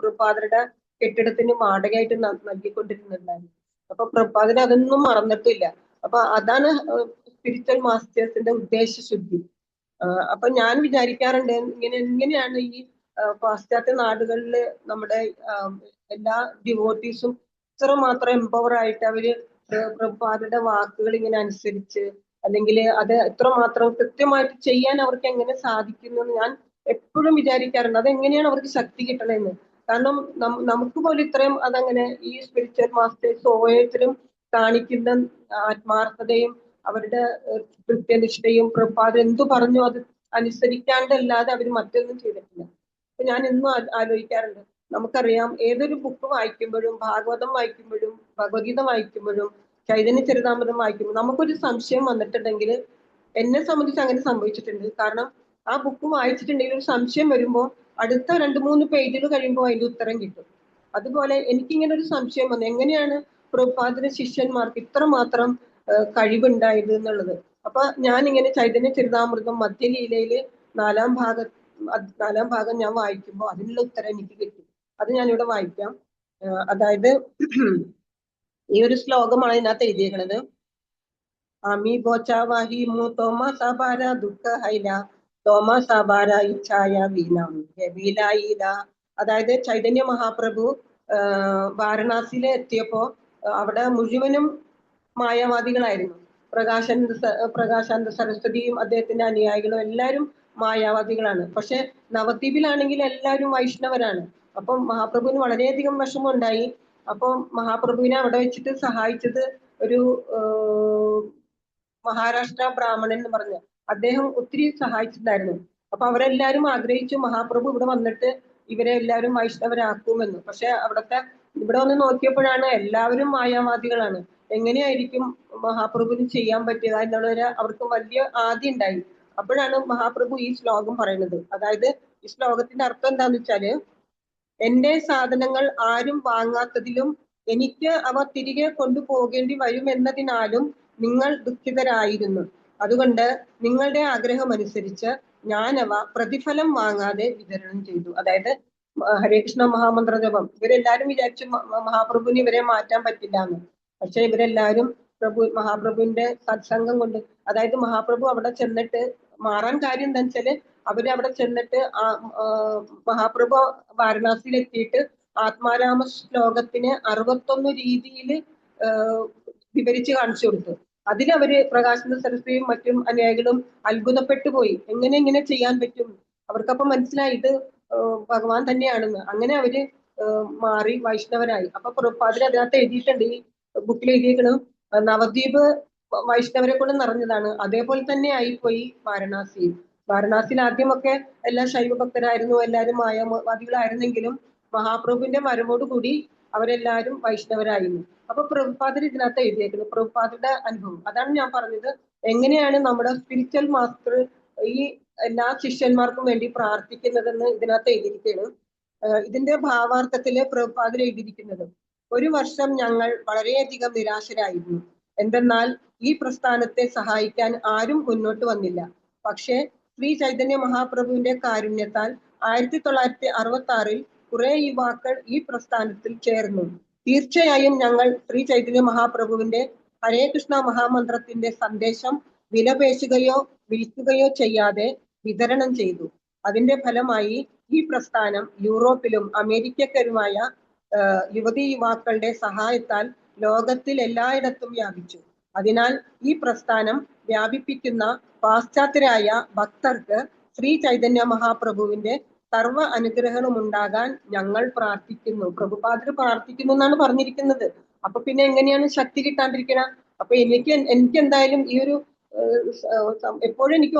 S1: പ്രഭുപാദരുടെ കെട്ടിടത്തിന് വാടകയായിട്ട് നൽകിക്കൊണ്ടിരുന്നുണ്ടായിരുന്നു. അപ്പൊ പ്രഭുപാദന് അതൊന്നും മറന്നിട്ടില്ല. അപ്പൊ അതാണ് സ്പിരിച്വൽ മാസ്റ്റേഴ്സിന്റെ ഉദ്ദേശശുദ്ധി. അപ്പൊ ഞാൻ വിചാരിക്കാറുണ്ട്, എങ്ങനെയാണ് ഈ പാശ്ചാത്യ നാടുകളിൽ നമ്മുടെ എല്ലാ ഡിവോട്ടീസും ഇത്രമാത്രം എംപവർ ആയിട്ട് അവര് പ്രഭുപാദരുടെ വാക്കുകൾ ഇങ്ങനെ അനുസരിച്ച്, അല്ലെങ്കിൽ അത് എത്രമാത്രം കൃത്യമായിട്ട് ചെയ്യാൻ അവർക്ക് എങ്ങനെ സാധിക്കുന്നു ഞാൻ എപ്പോഴും വിചാരിക്കാറുണ്ട്. അതെങ്ങനെയാണ് അവർക്ക് ശക്തി കിട്ടണമെന്ന്. കാരണം നമുക്ക് പോലും ഇത്രയും അതങ്ങനെ ഈ സ്പിരിച്വൽ മാസ്റ്റേഴ്സ് ഓരോരുത്തരും കാണിക്കുന്ന ആത്മാർത്ഥതയും അവരുടെ കൃത്യനിഷ്ഠയും പ്രഭുപാദൻ എന്തു പറഞ്ഞു അത് അനുസരിക്കാണ്ടല്ലാതെ അവർ മറ്റൊന്നും ചെയ്തിട്ടില്ല. അപ്പൊ ഞാൻ എന്നും ആലോചിക്കാറുണ്ട്, നമുക്കറിയാം ഏതൊരു ബുക്ക് വായിക്കുമ്പോഴും, ഭാഗവതം വായിക്കുമ്പോഴും, ഭഗവത്ഗീത വായിക്കുമ്പോഴും, ചൈതന്യ ചരിതാമൃതം വായിക്കുമ്പോൾ നമുക്കൊരു സംശയം വന്നിട്ടുണ്ടെങ്കിൽ, എന്നെ സംബന്ധിച്ച് അങ്ങനെ സംഭവിച്ചിട്ടുണ്ട്. കാരണം ആ ബുക്ക് വായിച്ചിട്ടുണ്ടെങ്കിൽ ഒരു സംശയം വരുമ്പോൾ അടുത്ത 2-3 പേജുകൾ കഴിയുമ്പോൾ അതിന്റെ ഉത്തരം കിട്ടും. അതുപോലെ എനിക്കിങ്ങനെ ഒരു സംശയം വന്നു, എങ്ങനെയാണ് പ്രഭുപാദരുടെ ശിഷ്യന്മാർക്ക് ഇത്രമാത്രം കഴിവുണ്ടായത് എന്നുള്ളത്. അപ്പൊ ഞാൻ ഇങ്ങനെ ചൈതന്യ ചരിതാമൃതം മധ്യലീലയില് 4ാം ഭാഗം ഞാൻ വായിക്കുമ്പോൾ അതിനുള്ള ഉത്തരം എനിക്ക് കിട്ടി. അത് ഞാനിവിടെ വായിക്കാം. അതായത് ഈ ഒരു ശ്ലോകമാണ് ഇതിനകത്ത് എഴുതിയേക്കുന്നത്. അമി ബോച്ചാവാഹി മൂത്തോമ സബാര ദുഃഖ ഹൈല തോമസ് സാബാര ഇച്ഛായ വീണാം വീലായില. അതായത് ചൈതന്യ മഹാപ്രഭു വാരണാസിയിൽ എത്തിയപ്പോ അവിടെ മുഴുവനും മായാവാദികളായിരുന്നു. പ്രകാശാനന്ദ സരസ്വതിയും അദ്ദേഹത്തിന്റെ അനുയായികളും എല്ലാവരും മായാവാദികളാണ്. പക്ഷെ നവദ്വീപിലാണെങ്കിൽ എല്ലാവരും വൈഷ്ണവരാണ്. അപ്പം മഹാപ്രഭുവിന് വളരെയധികം വിഷമം ഉണ്ടായി. അപ്പം മഹാപ്രഭുവിനെ അവിടെ വെച്ചിട്ട് സഹായിച്ചത് ഒരു മഹാരാഷ്ട്ര ബ്രാഹ്മണൻ എന്ന് പറഞ്ഞ അദ്ദേഹം ഒത്തിരി സഹായിച്ചിട്ടുണ്ടായിരുന്നു. അപ്പൊ അവരെല്ലാരും ആഗ്രഹിച്ചു മഹാപ്രഭു ഇവിടെ വന്നിട്ട് ഇവരെ എല്ലാവരും വൈഷ്ണവരാക്കുമെന്ന്. പക്ഷെ ഇവിടെ വന്ന് നോക്കിയപ്പോഴാണ് എല്ലാവരും മായാവാദികളാണ്. എങ്ങനെയായിരിക്കും മഹാപ്രഭുവിന് ചെയ്യാൻ പറ്റുക എന്നുള്ളൊരു അവർക്ക് വലിയ ആദ്യം ഉണ്ടായി. അപ്പോഴാണ് മഹാപ്രഭു ഈ ശ്ലോകം പറയുന്നത്. അതായത് ഈ ശ്ലോകത്തിന്റെ അർത്ഥം എന്താന്ന് വെച്ചാല്, എന്റെ സാധനങ്ങൾ ആരും വാങ്ങാത്തതിലും എനിക്ക് അവ തിരികെ കൊണ്ടുപോകേണ്ടി വരുമെന്നതിനാലും നിങ്ങൾ ദുഃഖിതരായിരുന്നു. അതുകൊണ്ട് നിങ്ങളുടെ ആഗ്രഹമനുസരിച്ച് ഞാൻ അവ പ്രതിഫലം വാങ്ങാതെ വിതരണം ചെയ്തു. അതായത് ഹരേ കൃഷ്ണ മഹാമന്ത്ര ജപം ഇവരെല്ലാരും വിചാരിച്ചു മഹാപ്രഭുവിന് ഇവരെ മാറ്റാൻ പറ്റില്ല എന്ന്. പക്ഷെ ഇവരെല്ലാരും മഹാപ്രഭുവിന്റെ സത്സംഗം കൊണ്ട്, അതായത് മഹാപ്രഭു അവിടെ ചെന്നിട്ട് മാറാൻ കാര്യം എന്താ വെച്ചാല് അവരവിടെ ചെന്നിട്ട് മഹാപ്രഭു വാരണാസിയിൽ എത്തിയിട്ട് ആത്മാരാമ ശ്ലോകത്തിന് 61 രീതിയിൽ വിവരിച്ച് കാണിച്ചു കൊടുത്തു. അതിലവര് പ്രകാശന സരസ്വതിയും മറ്റും അനുയായികളും അത്ഭുതപ്പെട്ടു പോയി. എങ്ങനെ ഇങ്ങനെ ചെയ്യാൻ പറ്റും? അവർക്കപ്പം മനസ്സിലായി ഇത് ഭഗവാൻ തന്നെയാണെന്ന്. അങ്ങനെ അവര് മാറി വൈഷ്ണവരായി. അപ്പൊ പ്രഭുപാദിൽ അതിനകത്ത് എഴുതിയിട്ടുണ്ട്, ഈ ബുക്കിൽ എഴുതിയിരിക്കണം, നവദ്വീപ് വൈഷ്ണവരെ കൊണ്ട് നിറഞ്ഞതാണ്. അതേപോലെ തന്നെ ആയിപ്പോയി വാരണാസി. വാരണാസിയിൽ ആദ്യമൊക്കെ എല്ലാ ശൈവഭക്തരായിരുന്നു, എല്ലാവരും മായാവാദികളായിരുന്നെങ്കിലും മഹാപ്രഭുവിന്റെ വരവോടുകൂടി അവരെല്ലാവരും വൈഷ്ണവരായിരുന്നു. അപ്പൊ പ്രഭുപാദർ ഇതിനകത്ത് എഴുതിയേക്കുന്നത് പ്രഭുപാദരുടെ അനുഭവം. അതാണ് ഞാൻ പറഞ്ഞത്, എങ്ങനെയാണ് നമ്മുടെ സ്പിരിച്വൽ മാസ്റ്റർ ഈ എല്ലാ ശിഷ്യന്മാർക്കും വേണ്ടി പ്രാർത്ഥിക്കുന്നതെന്ന് ഇതിനകത്ത് എഴുതിയിരിക്കുകയാണ്. ഇതിന്റെ ഭാവാർത്ഥത്തില് പ്രഭുപാദർ എഴുതിയിരിക്കുന്നത്, ഒരു വർഷം ഞങ്ങൾ വളരെയധികം നിരാശരായിരുന്നു. എന്തെന്നാൽ ഈ പ്രസ്ഥാനത്തെ സഹായിക്കാൻ ആരും മുന്നോട്ട് വന്നില്ല. പക്ഷേ ശ്രീ ചൈതന്യ മഹാപ്രഭുവിന്റെ കാരുണ്യത്താൽ 1966 കുറെ യുവാക്കൾ ഈ പ്രസ്ഥാനത്തിൽ ചേർന്നു. തീർച്ചയായും ഞങ്ങൾ ശ്രീ ചൈതന്യ മഹാപ്രഭുവിന്റെ ഹരേ കൃഷ്ണ മഹാമന്ത്രത്തിന്റെ സന്ദേശം വിലപേശുകയോ വിൽക്കുകയോ ചെയ്യാതെ വിതരണം ചെയ്തു. അതിന്റെ ഫലമായി ഈ പ്രസ്ഥാനം യൂറോപ്പിലും അമേരിക്കക്കരുമായ യുവതി യുവാക്കളുടെ സഹായത്താൽ ലോകത്തിൽ എല്ലായിടത്തും വ്യാപിച്ചു. അതിനാൽ ഈ പ്രസ്ഥാനം വ്യാപിപ്പിക്കുന്ന പാശ്ചാത്യരായ ഭക്തർക്ക് ശ്രീ ചൈതന്യ മഹാപ്രഭുവിന്റെ സർവ അനുഗ്രഹങ്ങളും ഉണ്ടാകാൻ ഞങ്ങൾ പ്രാർത്ഥിക്കുന്നു. പ്രഭുപാദർ പ്രാർത്ഥിക്കുന്നു എന്നാണ് പറഞ്ഞിരിക്കുന്നത്. അപ്പൊ പിന്നെ എങ്ങനെയാണ് ശക്തി കിട്ടാണ്ടിരിക്കണ? അപ്പൊ എനിക്ക് എന്തായാലും ഈ ഒരു എപ്പോഴും എനിക്ക്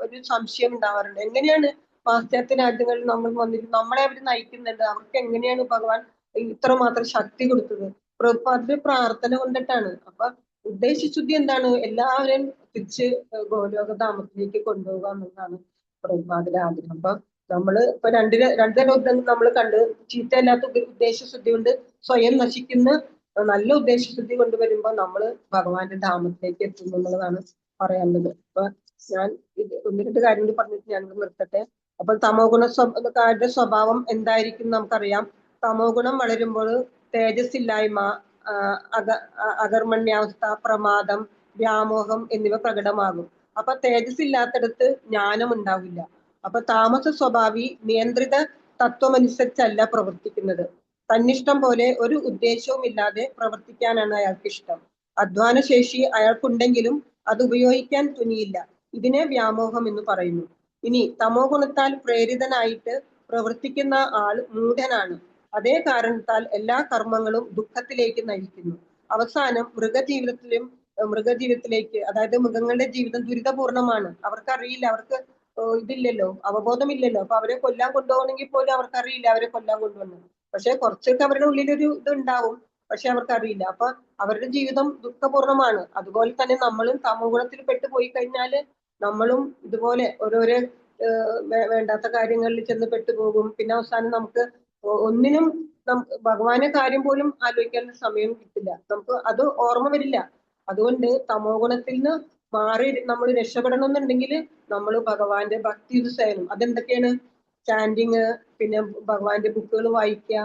S1: ഒരു സംശയം ഉണ്ടാവാറുണ്ട്, എങ്ങനെയാണ് പാശ്ചാത്യ രാജ്യങ്ങളിൽ നമ്മൾ വന്നിട്ട് നമ്മളെ അവർ നയിക്കുന്നുണ്ട്, അവർക്ക് എങ്ങനെയാണ് ഭഗവാൻ ഇത്രമാത്രം ശക്തി കൊടുത്തത്? പ്രഭുപാദരുടെ പ്രാർത്ഥന കൊണ്ടിട്ടാണ്. അപ്പൊ ഉദ്ദേശശുദ്ധി എന്താണ്? എല്ലാവരെയും തിരിച്ച് ഗോലോകധാമത്തിലേക്ക് കൊണ്ടുപോകുക എന്നുള്ളതാണ് പ്രഭുപാദരുടെ ആഗ്രഹം. അപ്പൊ നമ്മള് ഇപ്പൊ രണ്ടുതരം നമ്മൾ കണ്ട്, ചീത്തയല്ലാത്ത ഉദ്ദേശശുദ്ധി കൊണ്ട് സ്വയം നശിക്കുന്ന നല്ല ഉദ്ദേശശുദ്ധി കൊണ്ടുവരുമ്പോ നമ്മള് ഭഗവാന്റെ ധാമത്തിലേക്ക് എത്തുന്നു എന്നുള്ളതാണ് പറയാനുള്ളത്. അപ്പൊ ഞാൻ ഒന്ന് രണ്ട് കാര്യങ്ങൾ പറഞ്ഞിട്ട് ഞാൻ നിർത്തട്ടെ. അപ്പോൾ തമോ ഗുണക്കാരുടെ സ്വഭാവം എന്തായിരിക്കും നമുക്കറിയാം. തമോ ഗുണം വളരുമ്പോൾ തേജസ്സില്ലായ്മ, അകർമ്മണ്യാവസ്ഥ, പ്രമാദം, വ്യാമോഹം എന്നിവ പ്രകടമാകും. അപ്പൊ തേജസ്സില്ലാത്തടത്ത് ജ്ഞാനം ഉണ്ടാവില്ല. അപ്പൊ താമസ സ്വഭാവി നിയന്ത്രിത തത്വമനുസരിച്ചല്ല പ്രവർത്തിക്കുന്നത്. തന്നിഷ്ടം പോലെ ഒരു ഉദ്ദേശവും ഇല്ലാതെ പ്രവർത്തിക്കാനാണ് അയാൾക്ക് ഇഷ്ടം. അധ്വാന ശേഷി അയാൾക്കുണ്ടെങ്കിലും അത് ഉപയോഗിക്കാൻ തുനിയില്ല. ഇതിനെ വ്യാമോഹം എന്ന് പറയുന്നു. ഇനി തമോ ഗുണത്താൽ പ്രേരിതനായിട്ട് പ്രവർത്തിക്കുന്ന ആൾ മൂഢനാണ്. അതേ കാരണത്താൽ എല്ലാ കർമ്മങ്ങളും ദുഃഖത്തിലേക്ക് നയിക്കുന്നു. അവസാനം മൃഗജീവിതത്തിലേക്ക്, അതായത് മൃഗങ്ങളുടെ ജീവിതം ദുരിതപൂർണമാണ്. അവർക്കറിയില്ല, അവർക്ക് ഇതില്ലല്ലോ, അവബോധമില്ലല്ലോ. അപ്പൊ അവരെ കൊല്ലാൻ കൊണ്ടുപോകണമെങ്കിൽ പോലും അവർക്കറിയില്ല അവരെ കൊല്ലാൻ കൊണ്ടുവന്നു. പക്ഷെ കുറച്ചൊക്കെ അവരുടെ ഉള്ളിലൊരു ഇതുണ്ടാവും, പക്ഷെ അവർക്കറിയില്ല. അപ്പൊ അവരുടെ ജീവിതം ദുഃഖപൂർണമാണ്. അതുപോലെ തന്നെ നമ്മളും തമോ ഗുണത്തിൽ പെട്ടുപോയി കഴിഞ്ഞാല് നമ്മളും ഇതുപോലെ ഓരോരോ വേണ്ടാത്ത കാര്യങ്ങളിൽ ചെന്ന് പെട്ടുപോകും. പിന്നെ അവസാനം നമുക്ക് ഒന്നിനും ഭഗവാന്റെ കാര്യം പോലും ആലോചിക്കാൻ സമയം കിട്ടില്ല, നമുക്ക് അത് ഓർമ്മ വരില്ല. അതുകൊണ്ട് തമോ ഗുണത്തിൽ നിന്ന് മാറി നമ്മൾ രക്ഷപ്പെടണം എന്നുണ്ടെങ്കിൽ നമ്മൾ ഭഗവാന്റെ ഭക്തി സേവനം, അതെന്തൊക്കെയാണ്? ചാൻഡിങ്, പിന്നെ ഭഗവാന്റെ ബുക്കുകൾ വായിക്കുക,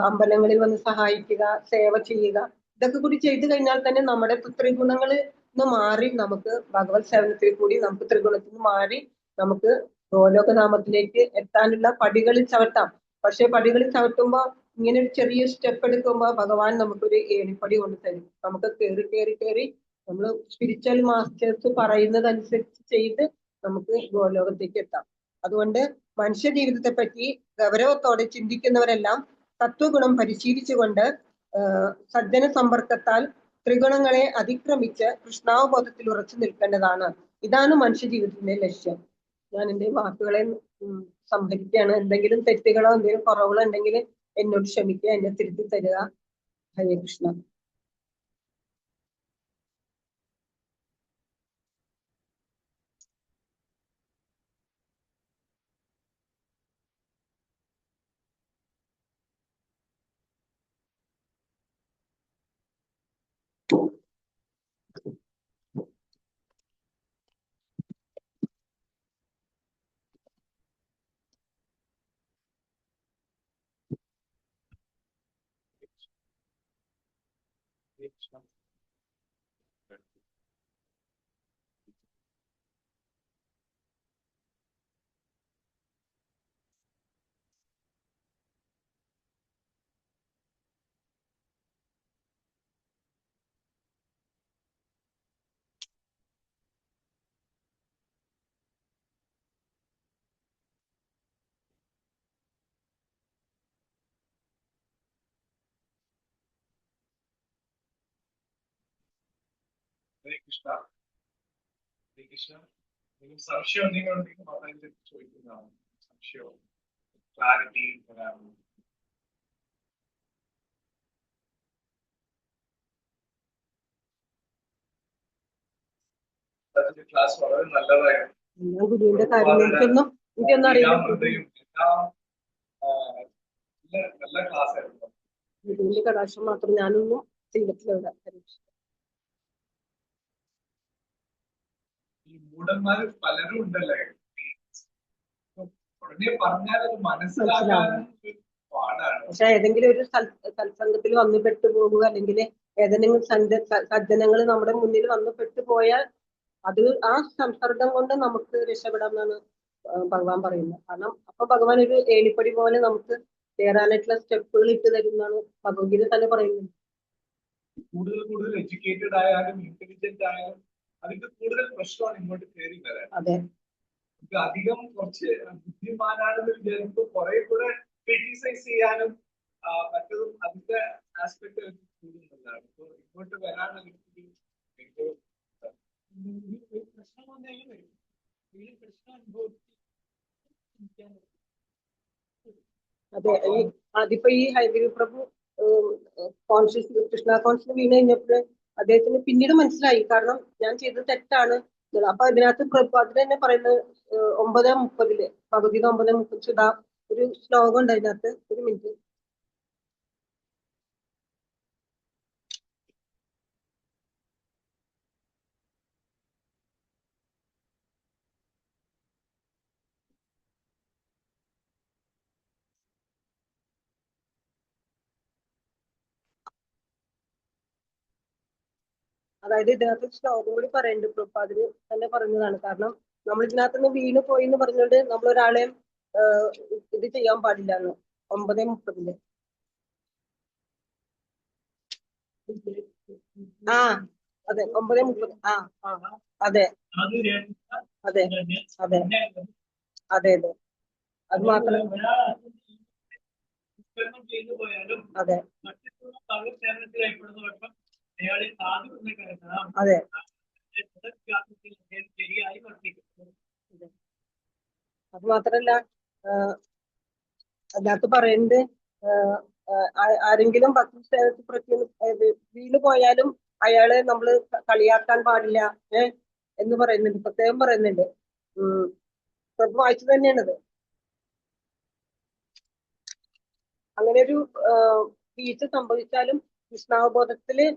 S1: അമ്പലങ്ങളിൽ വന്ന് സഹായിക്കുക, സേവ ചെയ്യുക, ഇതൊക്കെ കൂടി ചെയ്തു കഴിഞ്ഞാൽ തന്നെ നമ്മുടെ ത്രിഗുണങ്ങളിൽ നിന്ന് മാറി നമുക്ക് ഭഗവത് സേവനത്തിൽ കൂടി നമുക്ക് ത്രിഗുണത്തിൽ നിന്ന് മാറി നമുക്ക് ഗോലോകനാമത്തിലേക്ക് എത്താനുള്ള പടികളിൽ ചവിട്ടാം. പക്ഷെ പടികളിൽ ചവിട്ടുമ്പോ ഇങ്ങനെ ഒരു ചെറിയ സ്റ്റെപ്പ് എടുക്കുമ്പോ ഭഗവാൻ നമുക്കൊരു ഏണിപ്പടി കൊണ്ട് തരും. നമുക്ക് കയറി കയറി കയറി നമ്മൾ സ്പിരിച്വൽ മാസ്റ്റേഴ്സ് പറയുന്നതനുസരിച്ച് ചെയ്ത് നമുക്ക് ഗോലോകത്തേക്ക് എത്താം. അതുകൊണ്ട് മനുഷ്യ ജീവിതത്തെ പറ്റി ഗൗരവത്തോടെ ചിന്തിക്കുന്നവരെല്ലാം തത്വഗുണം പരിശീലിച്ചുകൊണ്ട് സജ്ജന സമ്പർക്കത്താൽ ത്രിഗുണങ്ങളെ അതിക്രമിച്ച് കൃഷ്ണാവബോധത്തിൽ ഉറച്ചു നിൽക്കേണ്ടതാണ്. ഇതാണ് മനുഷ്യ ജീവിതത്തിന്റെ ലക്ഷ്യം. ഞാൻ എന്റെ വാക്കുകളെ സംഭരിക്കുകയാണ്. എന്തെങ്കിലും തെറ്റുകളോ എന്തെങ്കിലും കുറവുകളോ ഉണ്ടെങ്കിൽ എന്നോട് ക്ഷമിക്കുക, എന്നെ തിരുത്തി തരിക. ഹരേ കൃഷ്ണ.
S2: ഹരേ കൃഷ്ണ. ഹരേ കൃഷ്ണ. നിങ്ങൾ സംശയം എന്തെങ്കിലും മാതാവിന്റെ ചോദിക്കുന്നതാണ്. സംശയം ക്ലാരിറ്റി വരാറുണ്ട്. ക്ലാസ് വളരെ നല്ലതായിരുന്നു. നല്ല ക്ലാസ് ആയിരുന്നു.
S1: ഗുരുവിന്റെ കടാക്ഷം മാത്രം ഞാനൊന്നും ചെയ്തിട്ടില്ല.
S2: ഈ മൂഢന്മാര് പലരും ഉണ്ടല്ലേ, ഉടനെ പറഞ്ഞാൽ അത് മനസ്സിലാക്കാനും പാടാണ്.
S1: പക്ഷെ ഏതെങ്കിലും ഒരു സത്സംഗത്തിൽ വന്നു പെട്ടുപോകുക, അല്ലെങ്കിൽ ഏതെങ്കിലും സജ്ജനങ്ങൾ നമ്മുടെ മുന്നിൽ വന്നു പെട്ടുപോയാൽ അത് ആ സംസർഗം കൊണ്ട് നമുക്ക് രക്ഷപ്പെടാം എന്നാണ് ഭഗവാൻ പറയുന്നത്. കാരണം അപ്പൊ ഭഗവാൻ ഒരു ഏണിപ്പടി പോലെ നമുക്ക് കയറാനായിട്ടുള്ള സ്റ്റെപ്പുകൾ ഇട്ട് തരുന്നതാണ് ഭഗവത്ഗീത തന്നെ പറയുന്നത്.
S2: കൂടുതൽ കൂടുതൽ എഡ്യൂക്കേറ്റഡ് ആയാലും ഇന്റലിജന്റ് ആയാലും അതിന്റെ കൂടുതൽ പ്രശ്നമാണ് ഇങ്ങോട്ട് കയറി വരാൻ.
S1: അതെ,
S2: അധികം കുറച്ച് ബുദ്ധിമാനാണെന്ന് വിചാരിക്കുമ്പോൾ കുറെ കൂടെ ക്രിറ്റിസൈസ് ചെയ്യാനും മറ്റതും അതിന്റെ ആസ്പെക്ട് കൂടുന്നതാണ്. ഇപ്പൊ ഇങ്ങോട്ട് വരാനുള്ള പ്രശ്നം വന്നെങ്കിൽ
S1: അതെ. അതിപ്പോ ഈ ഹൈബിരി പ്രഭു കോൺഷ്യസ് കൃഷ്ണ കോൺഷ്യസ് വീണ് കഴിഞ്ഞപ്പോൾ അദ്ദേഹത്തിന് പിന്നീട് മനസ്സിലായി, കാരണം ഞാൻ ചെയ്തത് തെറ്റാണ്. അപ്പൊ അതിനകത്ത് അതിന് തന്നെ പറയുന്നത് 9:30 ഭഗവത്ഗീത 9:30 ഒരു ശ്ലോകം ഉണ്ട് അതിനകത്ത്. ഒരു മിനിറ്റ്. അതായത് ഇതിനകത്ത് ശ്ലോകം കൂടി പറയുന്നുണ്ട്. പ്രഭുപാദിന് തന്നെ പറഞ്ഞതാണ്. കാരണം നമ്മൾ ഇതിനകത്ത് നിന്ന് വീണ് പോയി എന്ന് പറഞ്ഞുകൊണ്ട് നമ്മൾ ഒരാളെയും ഇത് ചെയ്യാൻ പാടില്ല എന്ന്. 9:30 ആ അതെ, 9:30. അതെ അതെ അതെ അതെ അതെ. അത് മാത്രം. അതെ അതെ. അത് മാത്രല്ല അതിനകത്ത് പറയുന്നത് ആരെങ്കിലും ഭക്തി സേവനത്തിൽ പ്രതി വീണ് പോയാലും അയാളെ നമ്മള് കളിയാക്കാൻ പാടില്ല എന്ന് പറയുന്നുണ്ട്, പ്രത്യേകം പറയുന്നുണ്ട്. പ്രഭു വായിച്ചു തന്നെയാണത്. അങ്ങനെ ഒരു വീഴ്ച സംഭവിച്ചാലും കൃഷ്ണാവബോധത്തില്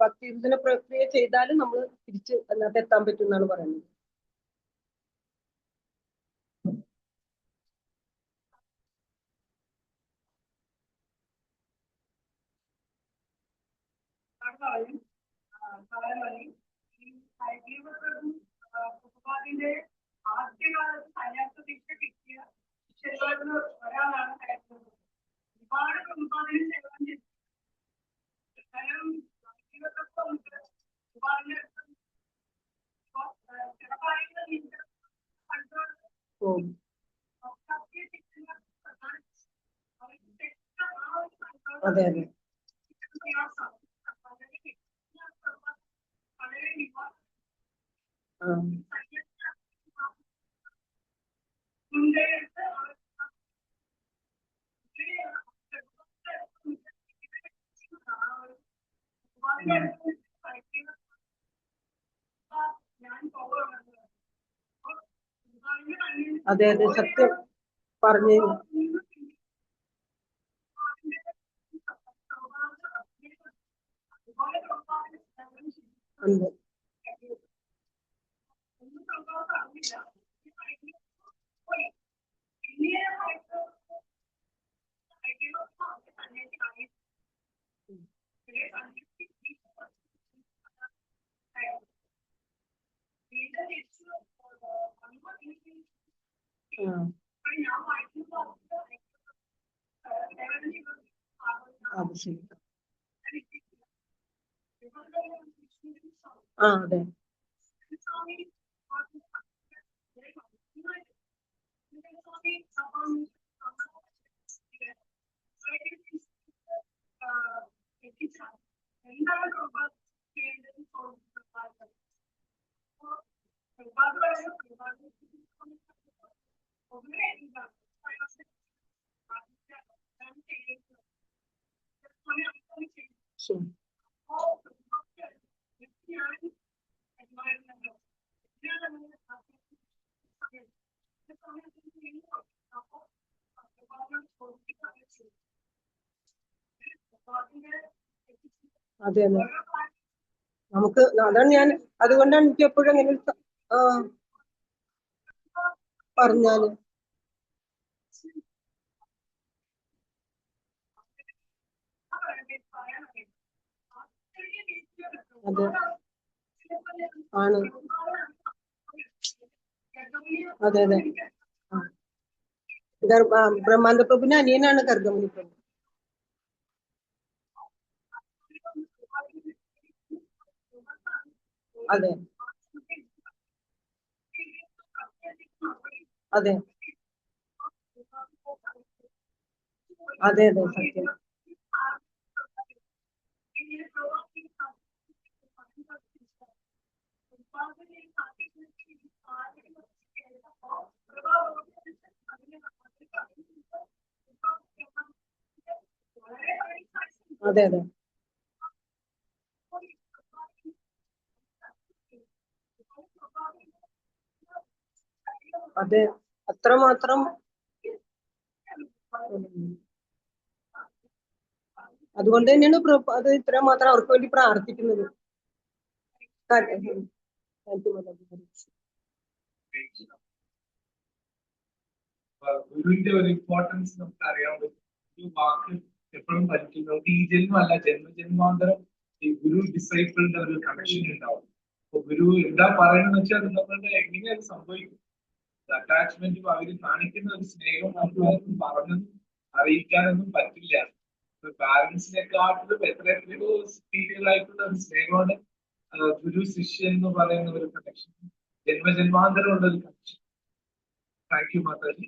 S1: ഭക്തിയുദ്ധന പ്രക്രിയ ചെയ്താലും നമ്മൾ തിരിച്ച് അതിനകത്ത് എത്താൻ പറ്റും എന്നാണ് പറയുന്നത്.
S2: ആദ്യ
S3: കാലത്ത് സന്യാസ ദീക്ഷ കിട്ടിയ ശിഷ്യന്മാരിൽ ഒരാളാണ് കരുതുന്നത്. ഒരുപാട് കുടുംബാദിന സേവനം ചെയ്തു.
S1: അതെ അതെ അതെ അതെ സത്യം പറഞ്ഞു. ഉണ്ട്. അത് ശരി. അതെ ശരി. അതെ അതെ നമുക്ക് അതാണ് ഞാൻ അതുകൊണ്ടാണ് എനിക്ക് എപ്പോഴും അങ്ങനെ പറഞ്ഞാല് അതെ ആണ്. അതെ അതെ ബ്രഹ്മാനന്ദ പ്രഭുവിന്റെ അനിയനാണ് ഗർഗമുനി പ്രഭു. അതെ അതെ അതെ അതെ സത്യം. അതെ അതെ അതെ അത്രമാത്രം. അതുകൊണ്ട് തന്നെയാണ് അത് ഇത്രമാത്രം അവർക്ക് വേണ്ടി പ്രാർത്ഥിക്കുന്നത്.
S2: ഗുരുവിന്റെ ഒരു ഇമ്പോർട്ടൻസ് നമുക്ക് അറിയാൻ പറ്റും. ഒരു വാക്ക് എപ്പോഴും പഠിക്കും. നമുക്ക് ഈ ജന്മല്ല ജന്മജന്മാന്തരം ഈ ഗുരു ഡിസൈപ്പിളിന്റെ ഒരു കണക്ഷൻ ഉണ്ടാവും. അപ്പൊ ഗുരു എന്താ പറയുന്നത് വെച്ചാൽ അത് നമ്മളുടെ എങ്ങനെയത് സംഭവിക്കും. അറ്റാച്ച്മെന്റും അവര് കാണിക്കുന്ന ഒരു സ്നേഹം നമുക്ക് പറഞ്ഞതും അറിയിക്കാനൊന്നും പറ്റില്ല. പാരന്റ്സിനെക്കാട്ടിലും എത്രയോ സീരിയൽ ആയിട്ടുള്ള ഒരു സ്നേഹമാണ് ഗുരു ശിഷ്യ എന്ന് പറയുന്ന ഒരു കണക്ഷൻ. ജന്മജന്മാന്തരമുള്ള ഒരു കണക്ഷൻ. Thank you Mataji.